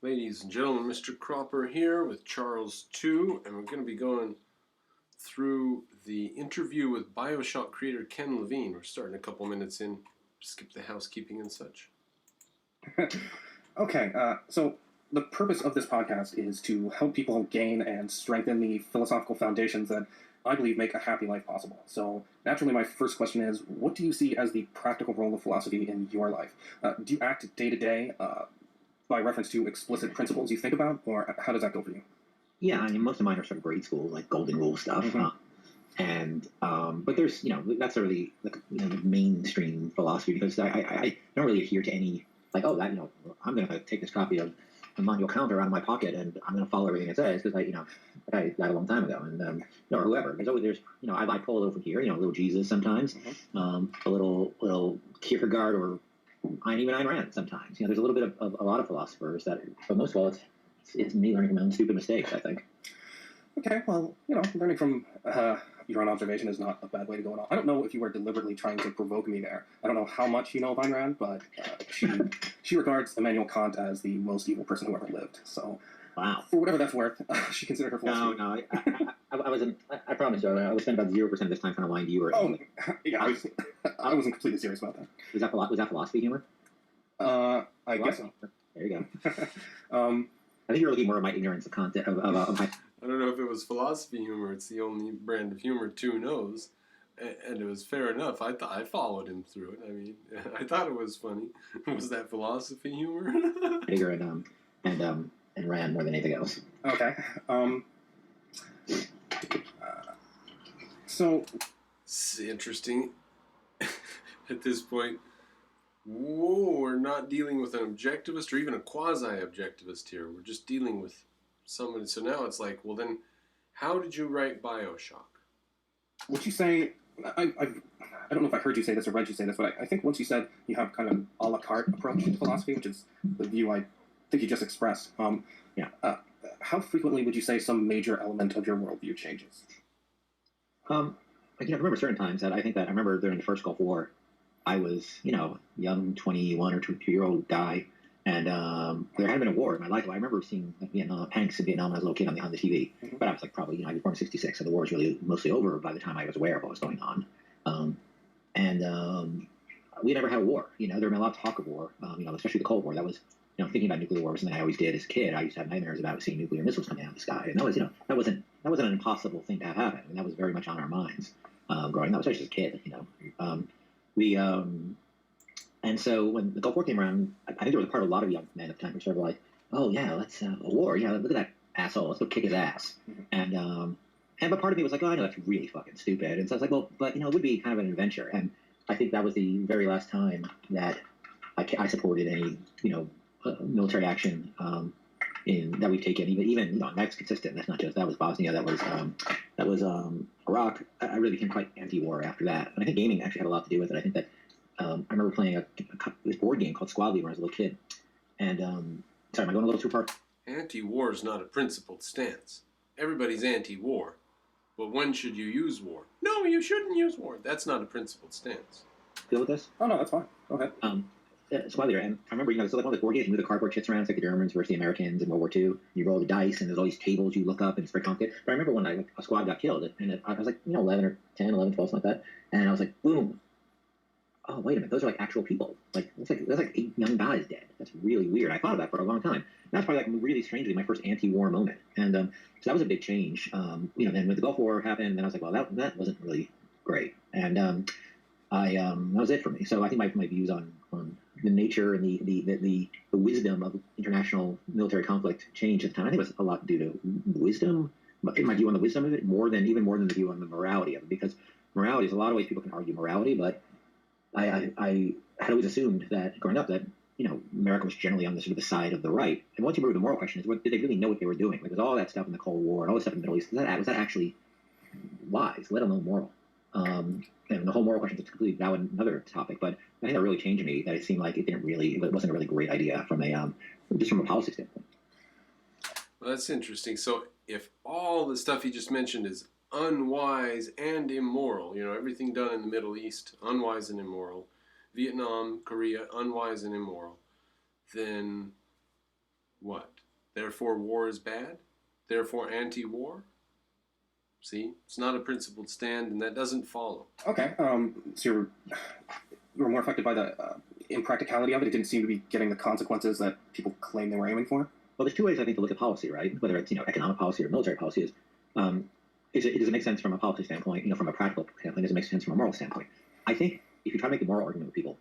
Ladies and gentlemen, MrCropper here with Charles 2, and we're going to be going through the interview with Bioshock creator Ken Levine. We're starting a couple minutes in, skip the housekeeping and such. Okay, so the purpose of this podcast is to help people gain and strengthen the philosophical foundations that I believe make a happy life possible. So naturally, my first question is, what do you see as the practical role of philosophy in your life? Do you act day to day by reference to explicit principles you think about, or how does that go for you? Yeah, I mean, most of mine are sort of grade school, like golden rule stuff. But there's, that's sort of the mainstream philosophy, because I don't really adhere to any, like, I'm going to take this copy of the manual calendar out of my pocket and I'm going to follow everything it says, because I died a long time ago, and or whoever. I pull a little from here, a little Jesus sometimes, a little Kierkegaard, or even Ayn Rand sometimes. There's a little bit of a lot of philosophers but most of all, it's me learning from my own stupid mistakes, I think. Okay, well, learning from your own observation is not a bad way to go at all. I don't know if you were deliberately trying to provoke me there. I don't know how much you know of Ayn Rand, but she regards Immanuel Kant as the most evil person who ever lived. So, wow. For whatever that's worth, she considered her philosophy. No, I wasn't. I promise you, I was spending about 0% of this time kind of lying to you. Yeah, I wasn't completely serious about that. Was that philosophy humor? I guess so. There you go. I think you're looking more at my ignorance of content of my. I don't know if it was philosophy humor. It's the only brand of humor 2 knows, and it was fair enough. I followed him through it. I mean, I thought it was funny. Was that philosophy humor? Bigger and ran more than anything else. Okay. So it's interesting. At this point, we're not dealing with an objectivist or even a quasi-objectivist here. We're just dealing with someone. So now it's like, well, then, how did you write Bioshock? Would you say, I don't know if I heard you say this or read you say this, but I think once you said you have kind of an a la carte approach to philosophy, which is the view I think you just expressed. How frequently would you say some major element of your worldview changes? I remember certain times that I remember during the first Gulf War, I was, young 21 or 22-year-old guy, and there hadn't been a war in my life. I remember seeing tanks in Vietnam when I was a little kid on the TV, but I was like probably, I was born in '66, so the war was really mostly over by the time I was aware of what was going on. We never had a war. There had been a lot of talk of war, especially the Cold War. That was, thinking about nuclear war was something I always did as a kid. I used to have nightmares about seeing nuclear missiles coming out of the sky, and that was, that wasn't an impossible thing to have happen. I mean, that was very much on our minds growing up, especially as a kid. And so when the Gulf War came around, I think there was a part of a lot of young men at the time who sort of like, oh yeah, let's a war, yeah, look at that asshole, let's go kick his ass. But part of me was like, oh, I know that's really fucking stupid. And so I was like, well, but it would be kind of an adventure. And I think that was the very last time that I supported any military action that we've taken. Even that's consistent. That's not just that was Bosnia. That was Iraq. I really became quite anti-war after that. And I think gaming actually had a lot to do with it. I think that I remember playing this board game called Squad League when I was a little kid. And sorry, am I going a little too far? Anti-war is not a principled stance. Everybody's anti-war. But when should you use war? No, you shouldn't use war. That's not a principled stance. Deal with this? Oh, no, that's fine. Go ahead. Squad Leader, and I remember, it's like one of the board games, you move the cardboard chits around, it's like the Germans versus the Americans in World War II. You roll the dice, and there's all these tables you look up, and it's very complicated. But I remember when a squad got killed, and I was like, 11 or 10, 11, 12, something like that, and I was like, boom. Oh, wait a minute, those are like actual people. That's like 8 young guys dead. That's really weird. I thought of that for a long time. And that's probably like really strangely my first anti-war moment. And so that was a big change. Then when the Gulf War happened, then I was like, well, that wasn't really great. And that was it for me. So I think my views on the nature and the wisdom of international military conflict changed at the time. I think it was a lot due to wisdom. My view on the wisdom of it, even more than the view on the morality of it, because morality is a lot of ways people can argue morality, but I had always assumed that growing up that America was generally on the sort of the side of the right. And once you move to the moral question, is did they really know what they were doing? Like, there's all that stuff in the Cold War and all this stuff in the Middle East. Was that actually wise, let alone moral? And the whole moral question is completely valid, another topic. But I think that really changed me. That it seemed like it wasn't a really great idea from a policy standpoint. Well, that's interesting. So if all the stuff you just mentioned is unwise and immoral, everything done in the Middle East, unwise and immoral, Vietnam, Korea, unwise and immoral, then What? Therefore war is bad? Therefore anti-war? See? It's not a principled stand, and that doesn't follow. Okay, so you were more affected by the impracticality of it. It didn't seem to be getting the consequences that people claim they were aiming for. Well, there's two ways I think to look at policy, right? Whether it's economic policy or military policy is does it make sense from a policy standpoint? From a practical standpoint, does it make sense from a moral standpoint? I think if you try to make a moral argument with people,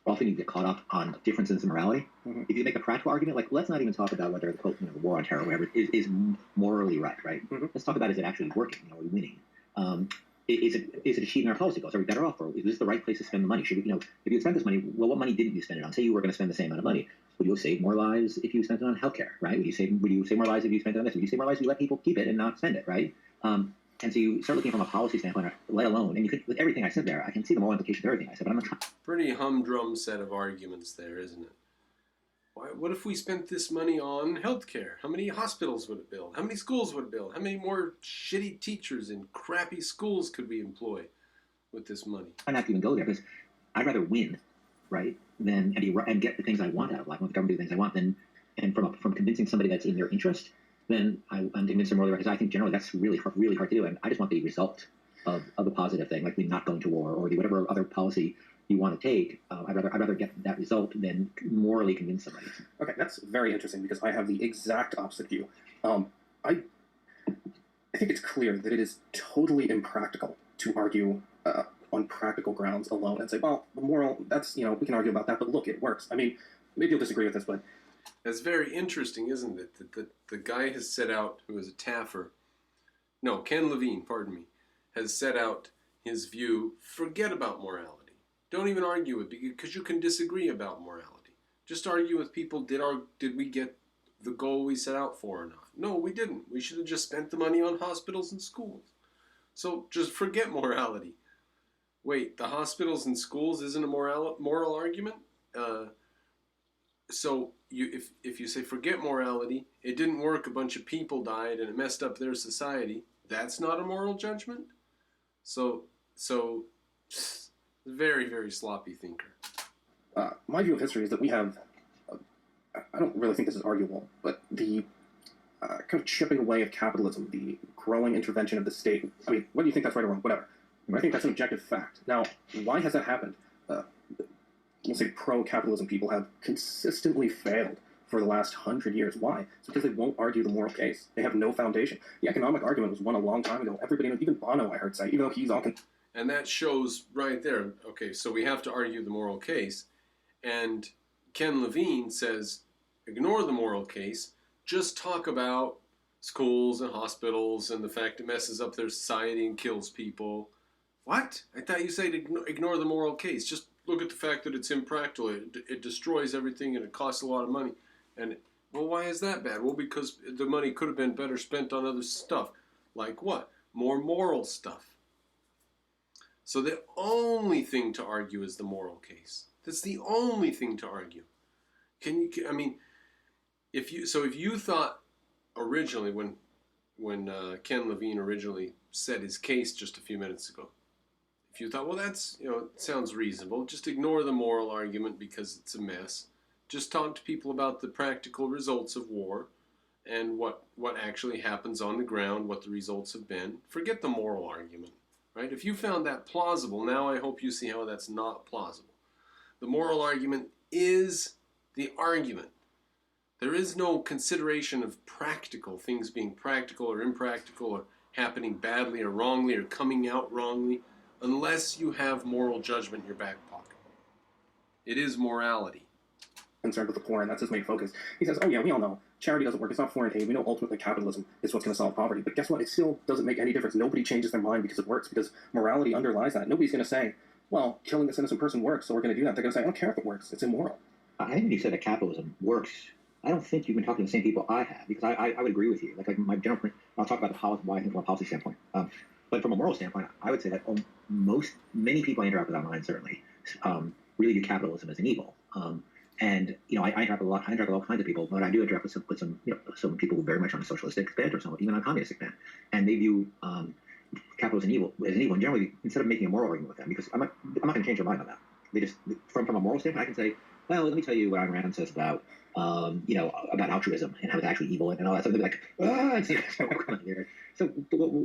often you get caught up on differences in morality. Mm-hmm. If you make a practical argument, like let's not even talk about whether the war on terror, or whatever, is morally right? Mm-hmm. Let's talk about is it actually working? Are we winning? Is it achieving our policy goals? Are we better off? Or is this the right place to spend the money? Should we, if you spend this money, well, what money didn't you spend it on? Say you were going to spend the same amount of money. Would you save more lives if you spent it on healthcare, right? Would you save more lives if you spent it on this? Would you save more lives if you let people keep it and not spend it, right? And so you start looking from a policy standpoint, let alone, and you could, with everything I said there, I can see the moral implications of everything I said, but I'm not. Pretty humdrum set of arguments there, isn't it? What if we spent this money on healthcare? How many hospitals would it build? How many schools would it build? How many more shitty teachers in crappy schools could we employ with this money? I'd have to even go there because I'd rather win, right, and get the things I want out of life, want the government to do the things I want, and from convincing somebody that's in their interest, then I'm convinced they're morally right, because I think generally that's really hard to do, and I just want the result of a positive thing, like not going to war or whatever other policy you want to take. I'd rather get that result than morally convince somebody. Okay, that's very interesting because I have the exact opposite view. I think it's clear that it is totally impractical to argue on practical grounds alone and say, well, the moral, that's, we can argue about that, but look, it works. I mean, maybe you'll disagree with this, but... That's very interesting, isn't it? That the guy has set out, who is a TAFer, no, Ken Levine, pardon me, has set out his view, forget about morality. Don't even argue it, because you can disagree about morality. Just argue with people, did we get the goal we set out for or not? No, we didn't. We should have just spent the money on hospitals and schools. So just forget morality. Wait, the hospitals and schools isn't a moral argument? So if you say forget morality, it didn't work, a bunch of people died, and it messed up their society, that's not a moral judgment? So very, very sloppy thinker. My view of history is that we have, I don't really think this is arguable, but the kind of chipping away of capitalism, the growing intervention of the state. I mean, whether you think that's right or wrong, whatever. But I think that's an objective fact. Now, why has that happened? We'll say pro-capitalism people have consistently failed for the last 100 years. Why? It's because they won't argue the moral case. They have no foundation. The economic argument was won a long time ago. Everybody, even Bono, I heard say, even though he's all... And that shows right there, okay, so we have to argue the moral case. And Ken Levine says, ignore the moral case, just talk about schools and hospitals and the fact it messes up their society and kills people. What? I thought you said ignore the moral case. Just look at the fact that it's impractical. It destroys everything and it costs a lot of money. And, well, why is that bad? Well, because the money could have been better spent on other stuff. Like what? More moral stuff. So the only thing to argue is the moral case. That's the only thing to argue. If you thought originally, when Ken Levine originally said his case just a few minutes ago, if you thought, well, that's, it sounds reasonable, just ignore the moral argument because it's a mess. Just talk to people about the practical results of war and what actually happens on the ground, what the results have been. Forget the moral argument, right? If you found that plausible, now I hope you see how that's not plausible. The moral argument is the argument. There is no consideration of practical things being practical or impractical or happening badly or wrongly or coming out wrongly unless you have moral judgment in your back pocket. It is morality. Concerned with the poor, and that's his main focus. He says, oh yeah, we all know charity doesn't work. It's not foreign aid. We know ultimately capitalism is what's going to solve poverty. But guess what? It still doesn't make any difference. Nobody changes their mind because it works, because morality underlies that. Nobody's going to say, well, killing this innocent person works, so we're going to do that. They're going to say, I don't care if it works. It's immoral. I think when you said that capitalism works, I don't think you've been talking to the same people I have, because I would agree with you. Like my general, I'll talk about the policy, why I think from a policy standpoint. But from a moral standpoint, I would say that many people I interact with online certainly really view capitalism as an evil. And I interact with all kinds of people, but I do interact with some people very much on a socialistic bent or some even on a communistic bent, and they view capitalism as an evil. And generally, instead of making a moral argument with them, because I'm not going to change their mind on that. They just from a moral standpoint, I can say well, let me tell you what Ayn Rand says about, about altruism and how it's actually evil and all that stuff. They'll be like, so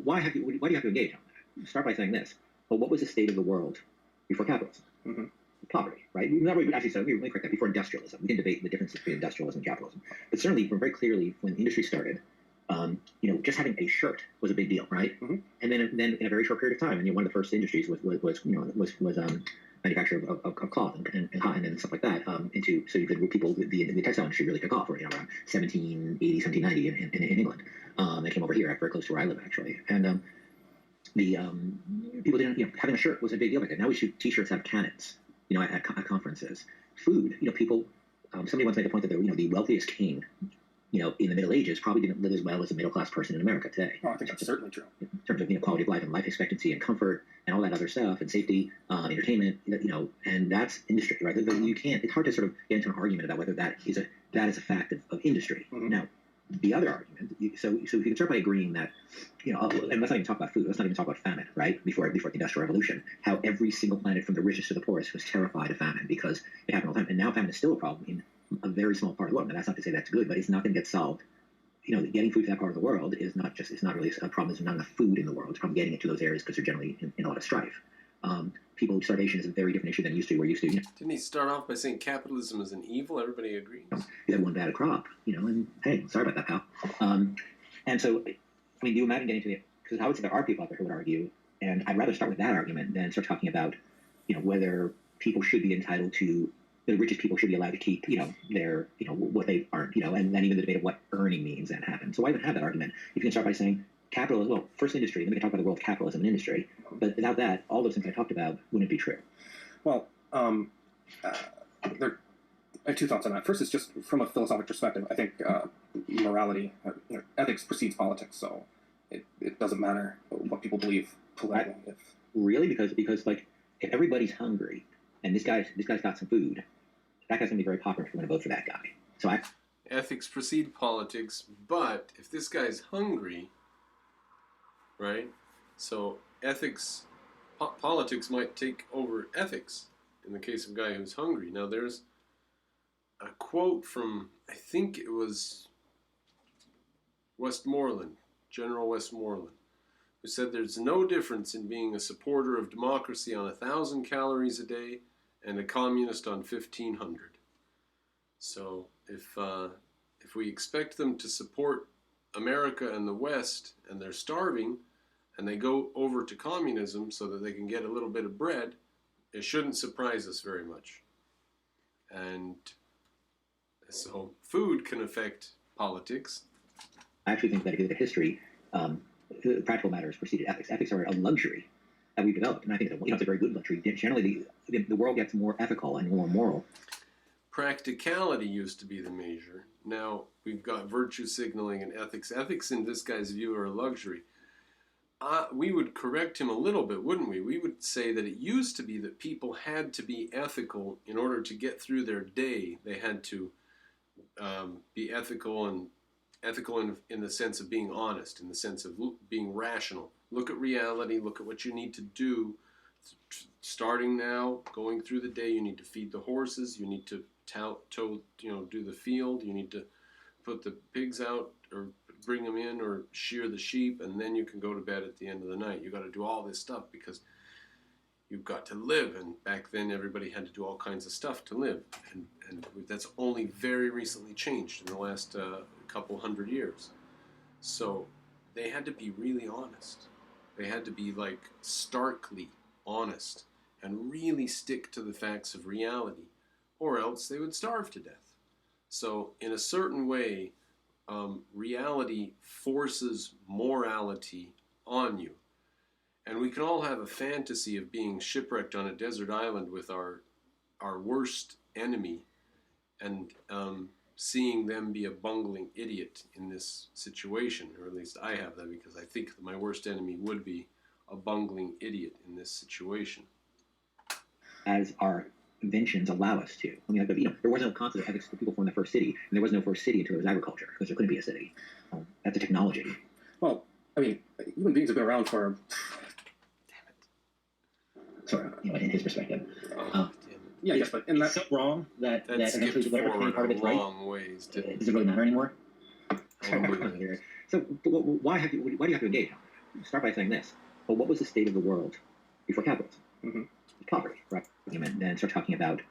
why do you have to engage on that? Start by saying this. Well, what was the state of the world before capitalism? Mm-hmm. Poverty, right? Actually, let me correct that. Before industrialism, we can debate the difference between industrialism and capitalism. But certainly, very clearly, when the industry started, just having a shirt was a big deal, right? Mm-hmm. And then in a very short period of time, and one of the first industries was manufacture of cloth and cotton and stuff like that. So you could the textile industry really took off around 1780, 1790 in England. They came over here, very close to where I live actually, and the people didn't having a shirt was a big deal back then. Now we shoot T-shirts have cannons. At conferences, food. People. Somebody once made the point that the wealthiest king, in the Middle Ages, probably didn't live as well as a middle class person in America today. Oh, I think that's certainly true. In terms of quality of life and life expectancy and comfort and all that other stuff and safety, entertainment. And that's industry, right? You can't. It's hard to sort of get into an argument about whether that is a fact of industry. Mm-hmm. Now, the other argument. So if you can start by agreeing that, and let's not even talk about food. Let's not even talk about famine, right? Before the Industrial Revolution, how every single planet from the richest to the poorest was terrified of famine because it happened all the time. And now famine is still a problem in a very small part of the world. Now that's not to say that's good, but it's not going to get solved. Getting food to that part of the world is not really a problem. There's not enough food in the world. It's a problem getting it to those areas because they're generally in a lot of strife. Starvation is a very different issue than we're used to. Didn't he start off by saying capitalism is an evil? Everybody agrees. You have one bad crop, and hey, sorry about that, pal. And so, do you imagine getting to because I would say there are people out there who would argue, and I'd rather start with that argument than start talking about, whether people should be entitled to, the richest people should be allowed to keep, their, what they earned, and then even the debate of what earning means and happen. So why even have that argument? You can start by saying capitalism, well, first industry, then we can talk about the role of capitalism and industry, but without that, all those things I talked about wouldn't be true. Well, I have two thoughts on that. First is just from a philosophic perspective. I think morality, ethics precedes politics, so it doesn't matter what people believe politically. Really, because like if everybody's hungry and this guy's got some food, that guy's gonna be very popular if you're gonna vote for that guy. So ethics precede politics, but if this guy's hungry, right? So politics might take over ethics in the case of a guy who's hungry. Now there's a quote from, I think it was General Westmoreland, who said there's no difference in being a supporter of democracy on 1,000 calories a day and a communist on 1,500. So if we expect them to support America and the West and they're starving and they go over to communism so that they can get a little bit of bread, it shouldn't surprise us very much. And so food can affect politics. I actually think that if you look at history, practical matters preceded ethics. Ethics are a luxury that we've developed, and I think it's a very good luxury. Generally, the world gets more ethical and more moral. Practicality used to be the measure. Now we've got virtue signaling and ethics. Ethics, in this guy's view, are a luxury. We would correct him a little bit, wouldn't we? We would say that it used to be that people had to be ethical in order to get through their day. They had to be ethical in the sense of being honest, in the sense of being rational. Look at reality, look at what you need to do. Starting now, going through the day, you need to feed the horses, you need to do the field, you need to put the pigs out or bring them in or shear the sheep, and then you can go to bed at the end of the night. You got to do all this stuff because you've got to live, and back then everybody had to do all kinds of stuff to live, and that's only very recently changed in the last couple hundred years. So they had to be really honest. They had to be like starkly honest and really stick to the facts of reality, or else they would starve to death. So in a certain way, reality forces morality on you. And we can all have a fantasy of being shipwrecked on a desert island with our worst enemy and seeing them be a bungling idiot in this situation, or at least I have that, because I think that my worst enemy would be a bungling idiot in this situation. As our inventions allow us to. I mean, there was no concept of ethics for people from the first city, and there was no first city until there was agriculture, because there couldn't be a city. That's a technology. Well, I mean, human beings have been around for... Sorry, in his perspective. Damn it. Yeah, yes, but in it's that so wrong that That eventually skipped whatever forward part of a it's right. long ways, didn't Does it really matter anymore? it? So why do you have to engage? Start by saying this. Well, what was the state of the world before capitalism? Mm-hmm. Poverty, right? And then start talking about,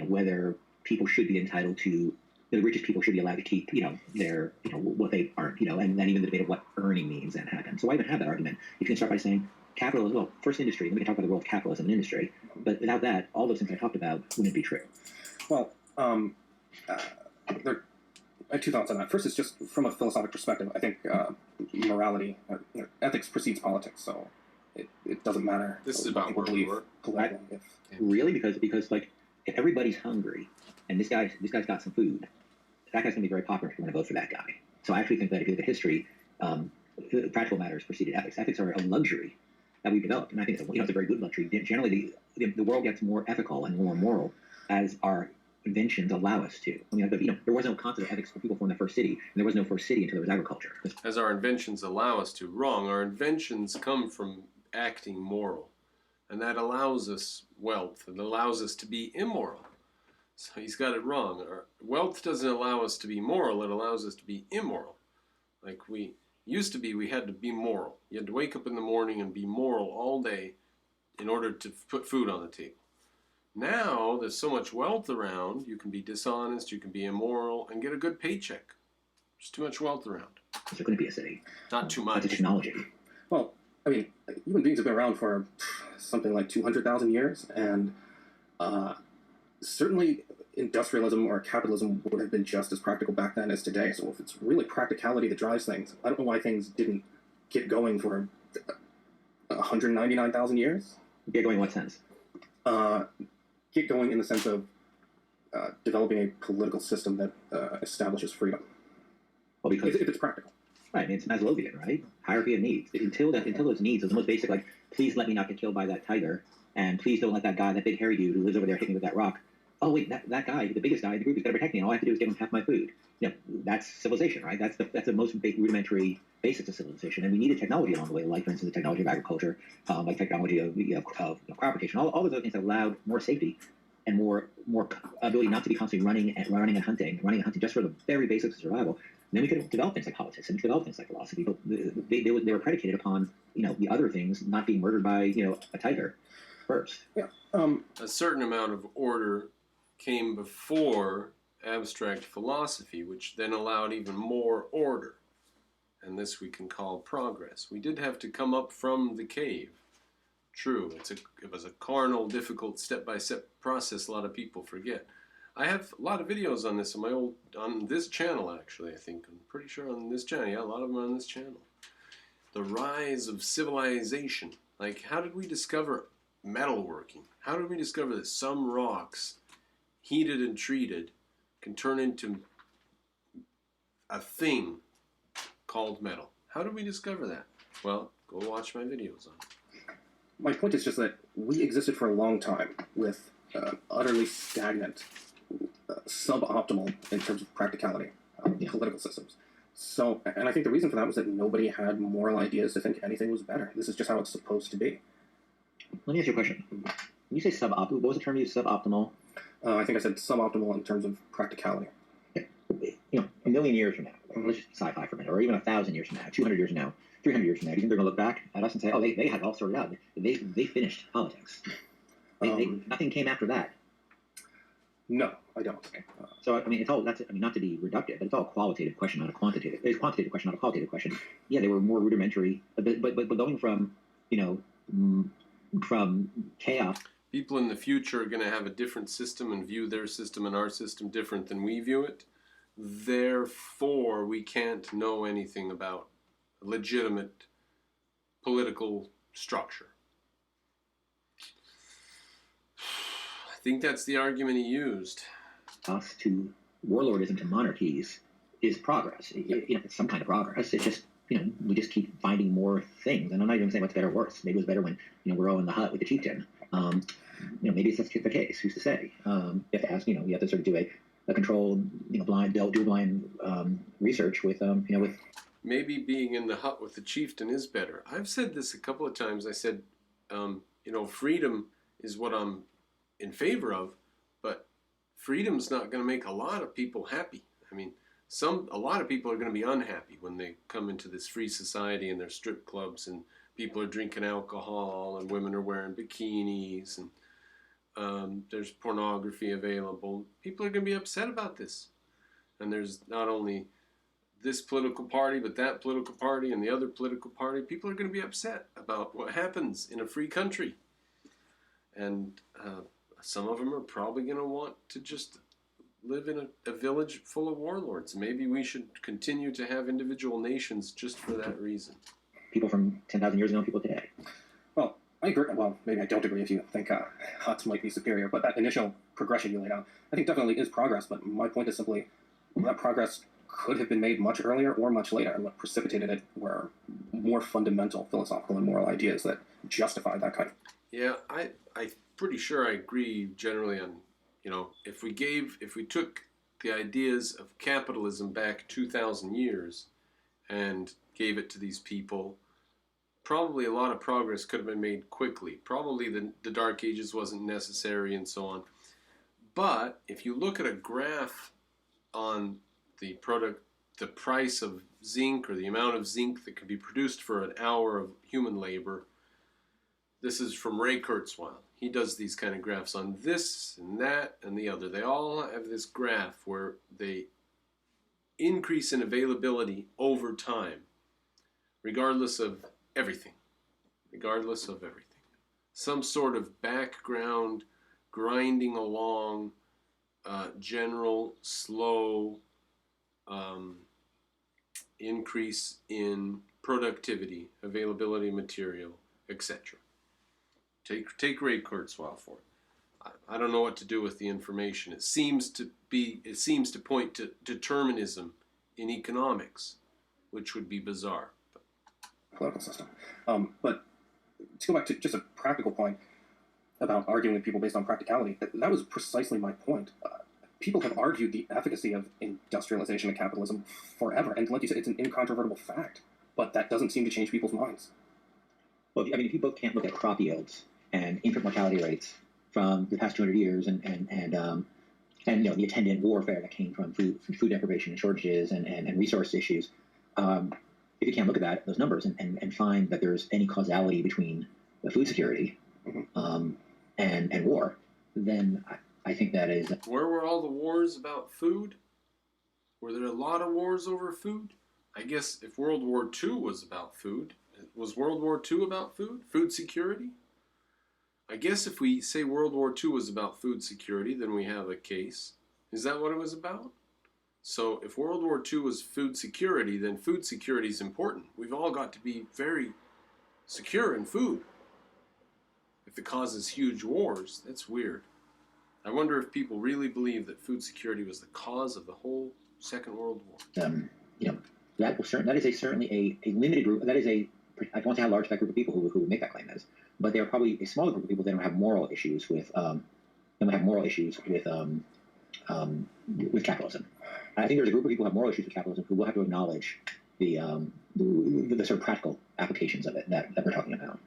whether people should be entitled to, the richest people should be allowed to keep, their, what they earn, and then even the debate of what earning means then happens. So why even have that argument? You can start by saying capitalism, well, first industry, then we can talk about the role of capitalism and industry. But without that, all those things I talked about wouldn't be true. Well, there I have two thoughts on that. First, it's just from a philosophic perspective. I think morality, ethics precedes politics, so it doesn't matter. This is about where we were. Politically, Really, because like if everybody's hungry and this guy's got some food, that guy's going to be very popular if you're going to vote for that guy. So I actually think that if you look at history, practical matters preceded ethics. Ethics are a luxury that we've developed, and I think it's a very good luxury. Generally, the world gets more ethical and more moral as our inventions allow us to. I mean, there was no concept of ethics for people from the first city, and there was no first city until there was agriculture. As our inventions allow us to. Wrong. Our inventions come from acting moral, and that allows us wealth. It allows us to be immoral. So he's got it wrong. Our wealth doesn't allow us to be moral. It allows us to be immoral. Like we used to be, we had to be moral. You had to wake up in the morning and be moral all day in order to put food on the table. Now there's so much wealth around, you can be dishonest, you can be immoral, and get a good paycheck. There's too much wealth around. There couldn't be a city. Not too much. That's a technology. Well, I mean, human beings have been around for something like 200,000 years, and certainly industrialism or capitalism would have been just as practical back then as today. So if it's really practicality that drives things, I don't know why things didn't get going for 199,000 years. Get going in what sense? Get going in the sense of developing a political system that establishes freedom. Well, because if it's practical. Right, I mean, it's Maslowian, right? Hierarchy of needs. Until those needs are the most basic, like, please let me not get killed by that tiger, and please don't let that guy, that big hairy dude who lives over there hit me with that rock. Oh wait, that guy, the biggest guy in the group, is going to protect me. And all I have to do is give him half my food. That's civilization, right? That's the most rudimentary basics of civilization. And we needed technology along the way, like for instance the technology of agriculture, like technology of crop rotation, all those other things that allowed more safety and more ability not to be constantly running and hunting just for the very basics of survival. And then we could develop things like politics and we could develop things like philosophy, but they were predicated upon the other things not being murdered by a tiger first. Yeah. A certain amount of order came before abstract philosophy, which then allowed even more order. And this we can call progress. We did have to come up from the cave. True, it was a carnal, difficult, step-by-step process a lot of people forget. I have a lot of videos on this on this channel, actually, I think. I'm pretty sure on this channel. Yeah, a lot of them are on this channel. The rise of civilization. Like, how did we discover metalworking? How did we discover that some rocks, heated and treated, can turn into a thing called metal? How did we discover that? Well, go watch my videos on it. My point is just that we existed for a long time with utterly stagnant, suboptimal in terms of practicality, political systems. So, and I think the reason for that was that nobody had moral ideas to think anything was better. This is just how it's supposed to be. Let me ask you a question. When you say suboptimal, what was the term you used? Suboptimal? I think I said suboptimal in terms of practicality. A million years from now, let's just sci-fi for a minute, or even 1,000 years from now, 200 years from now, 300 years from now, do you think they're going to look back at us and say, oh, they had it all sorted out. They finished politics. Nothing came after that. No, I don't. So, I mean, not to be reductive, but it's all a qualitative question, not a quantitative. It's a quantitative question, not a qualitative question. Yeah, they were more rudimentary, but going from chaos. People in the future are going to have a different system and view their system and our system different than we view it. Therefore, we can't know anything about legitimate political structure. I think that's the argument he used. Us to warlordism to monarchies is progress. It's some kind of progress. It's just, we just keep finding more things. And I'm not even saying what's better or worse. Maybe it was better when, we're all in the hut with the chieftain. Maybe it's the case. Who's to say? You have to ask, you have to sort of do a controlled, blind research with. Maybe being in the hut with the chieftain is better. I've said this a couple of times. I said, freedom is what I'm in favor of, freedom's not going to make a lot of people happy. I mean, a lot of people are going to be unhappy when they come into this free society and their strip clubs and people are drinking alcohol and women are wearing bikinis and there's pornography available. People are going to be upset about this. And there's not only this political party, but that political party and the other political party. People are going to be upset about what happens in a free country. And some of them are probably going to want to just live in a village full of warlords. Maybe we should continue to have individual nations just for that reason. People from 10,000 years ago and people today. Well, I agree. Well, maybe I don't agree if you think huts might be superior, but that initial progression you laid out, I think definitely is progress. But my point is simply that progress could have been made much earlier or much later, and what precipitated it were more fundamental philosophical and moral ideas that justified that kind of. Yeah, I'm pretty sure I agree generally on, if we took the ideas of capitalism back 2,000 years and gave it to these people, probably a lot of progress could have been made quickly. Probably the Dark Ages wasn't necessary and so on. But if you look at a graph on the price of zinc or the amount of zinc that can be produced for an hour of human labor, this is from Ray Kurzweil. He does these kind of graphs on this and that and the other. They all have this graph where they increase in availability over time, regardless of everything. Regardless of everything. Some sort of background, grinding along, general, slow increase in productivity, availability of material, etc. Take Ray Kurzweil for it. I don't know what to do with the information. It seems to point to determinism in economics, which would be bizarre. Political system. But to go back to just a practical point about arguing with people based on practicality, that was precisely my point. People have argued the efficacy of industrialization and capitalism forever, and like you said, it's an incontrovertible fact, but that doesn't seem to change people's minds. Well, I mean, if you both can't look at crop yields and infant mortality rates from the past 200 years and the attendant warfare that came from food deprivation and shortages and resource issues, if you can't look at those numbers and find that there's any causality between the food security and war, then I think that is. Where were all the wars about food? Were there a lot of wars over food? I guess if World War II was about food, was World War II about food? Food security? I guess if we say World War II was about food security, then we have a case. Is that what it was about? So if World War II was food security, then food security is important. We've all got to be very secure in food. If it causes huge wars, that's weird. I wonder if people really believe that food security was the cause of the whole Second World War. That is certainly a limited group. That is I don't say how large that group of people who would make that claim is, but they are probably a smaller group of people that don't have moral issues with capitalism. And I think there's a group of people who have moral issues with capitalism who will have to acknowledge the sort of practical applications of it that we're talking about.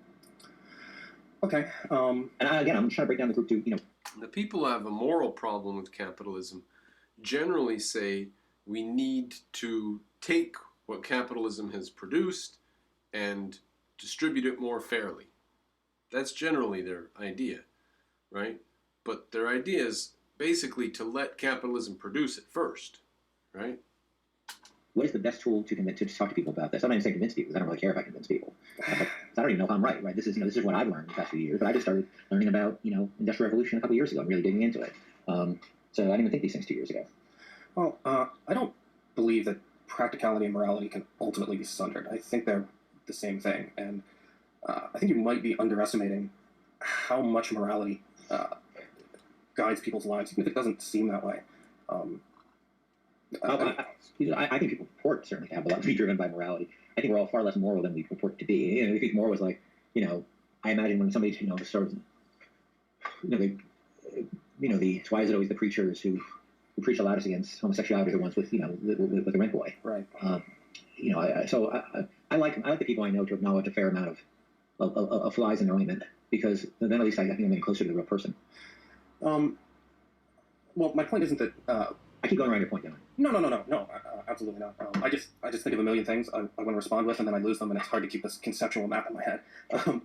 Okay. And again, I'm trying to break down the group to The people who have a moral problem with capitalism generally say we need to take what capitalism has produced and distribute it more fairly. That's generally their idea, right? But their idea is basically to let capitalism produce it first, right? What is the best tool to talk to people about this? I'm not even saying convince people, because I don't really care if I convince people. I don't even know if I'm right? This is what I've learned the past few years. But I just started learning about industrial revolution a couple years ago. I'm really digging into it. So I didn't even think these things 2 years ago. Well, I don't believe that practicality and morality can ultimately be sundered. I think they're the same thing, and I think you might be underestimating how much morality guides people's lives, even if it doesn't seem that way. I think people purport certainly to have a lot to be driven by morality. I think we're all far less moral than we purport to be. I think moral was I imagine when somebody sort of why is it always the preachers who preach the loudest against homosexuality are the ones with the rent boy, right? I like the people I know to acknowledge a fair amount of flies in their ointment, because then at least I think I'm getting closer to the real person. Well, my point isn't that. I keep going around your point, don't I? No, absolutely not. I just think of a million things I want to respond with, and then I lose them, and it's hard to keep this conceptual map in my head. Um,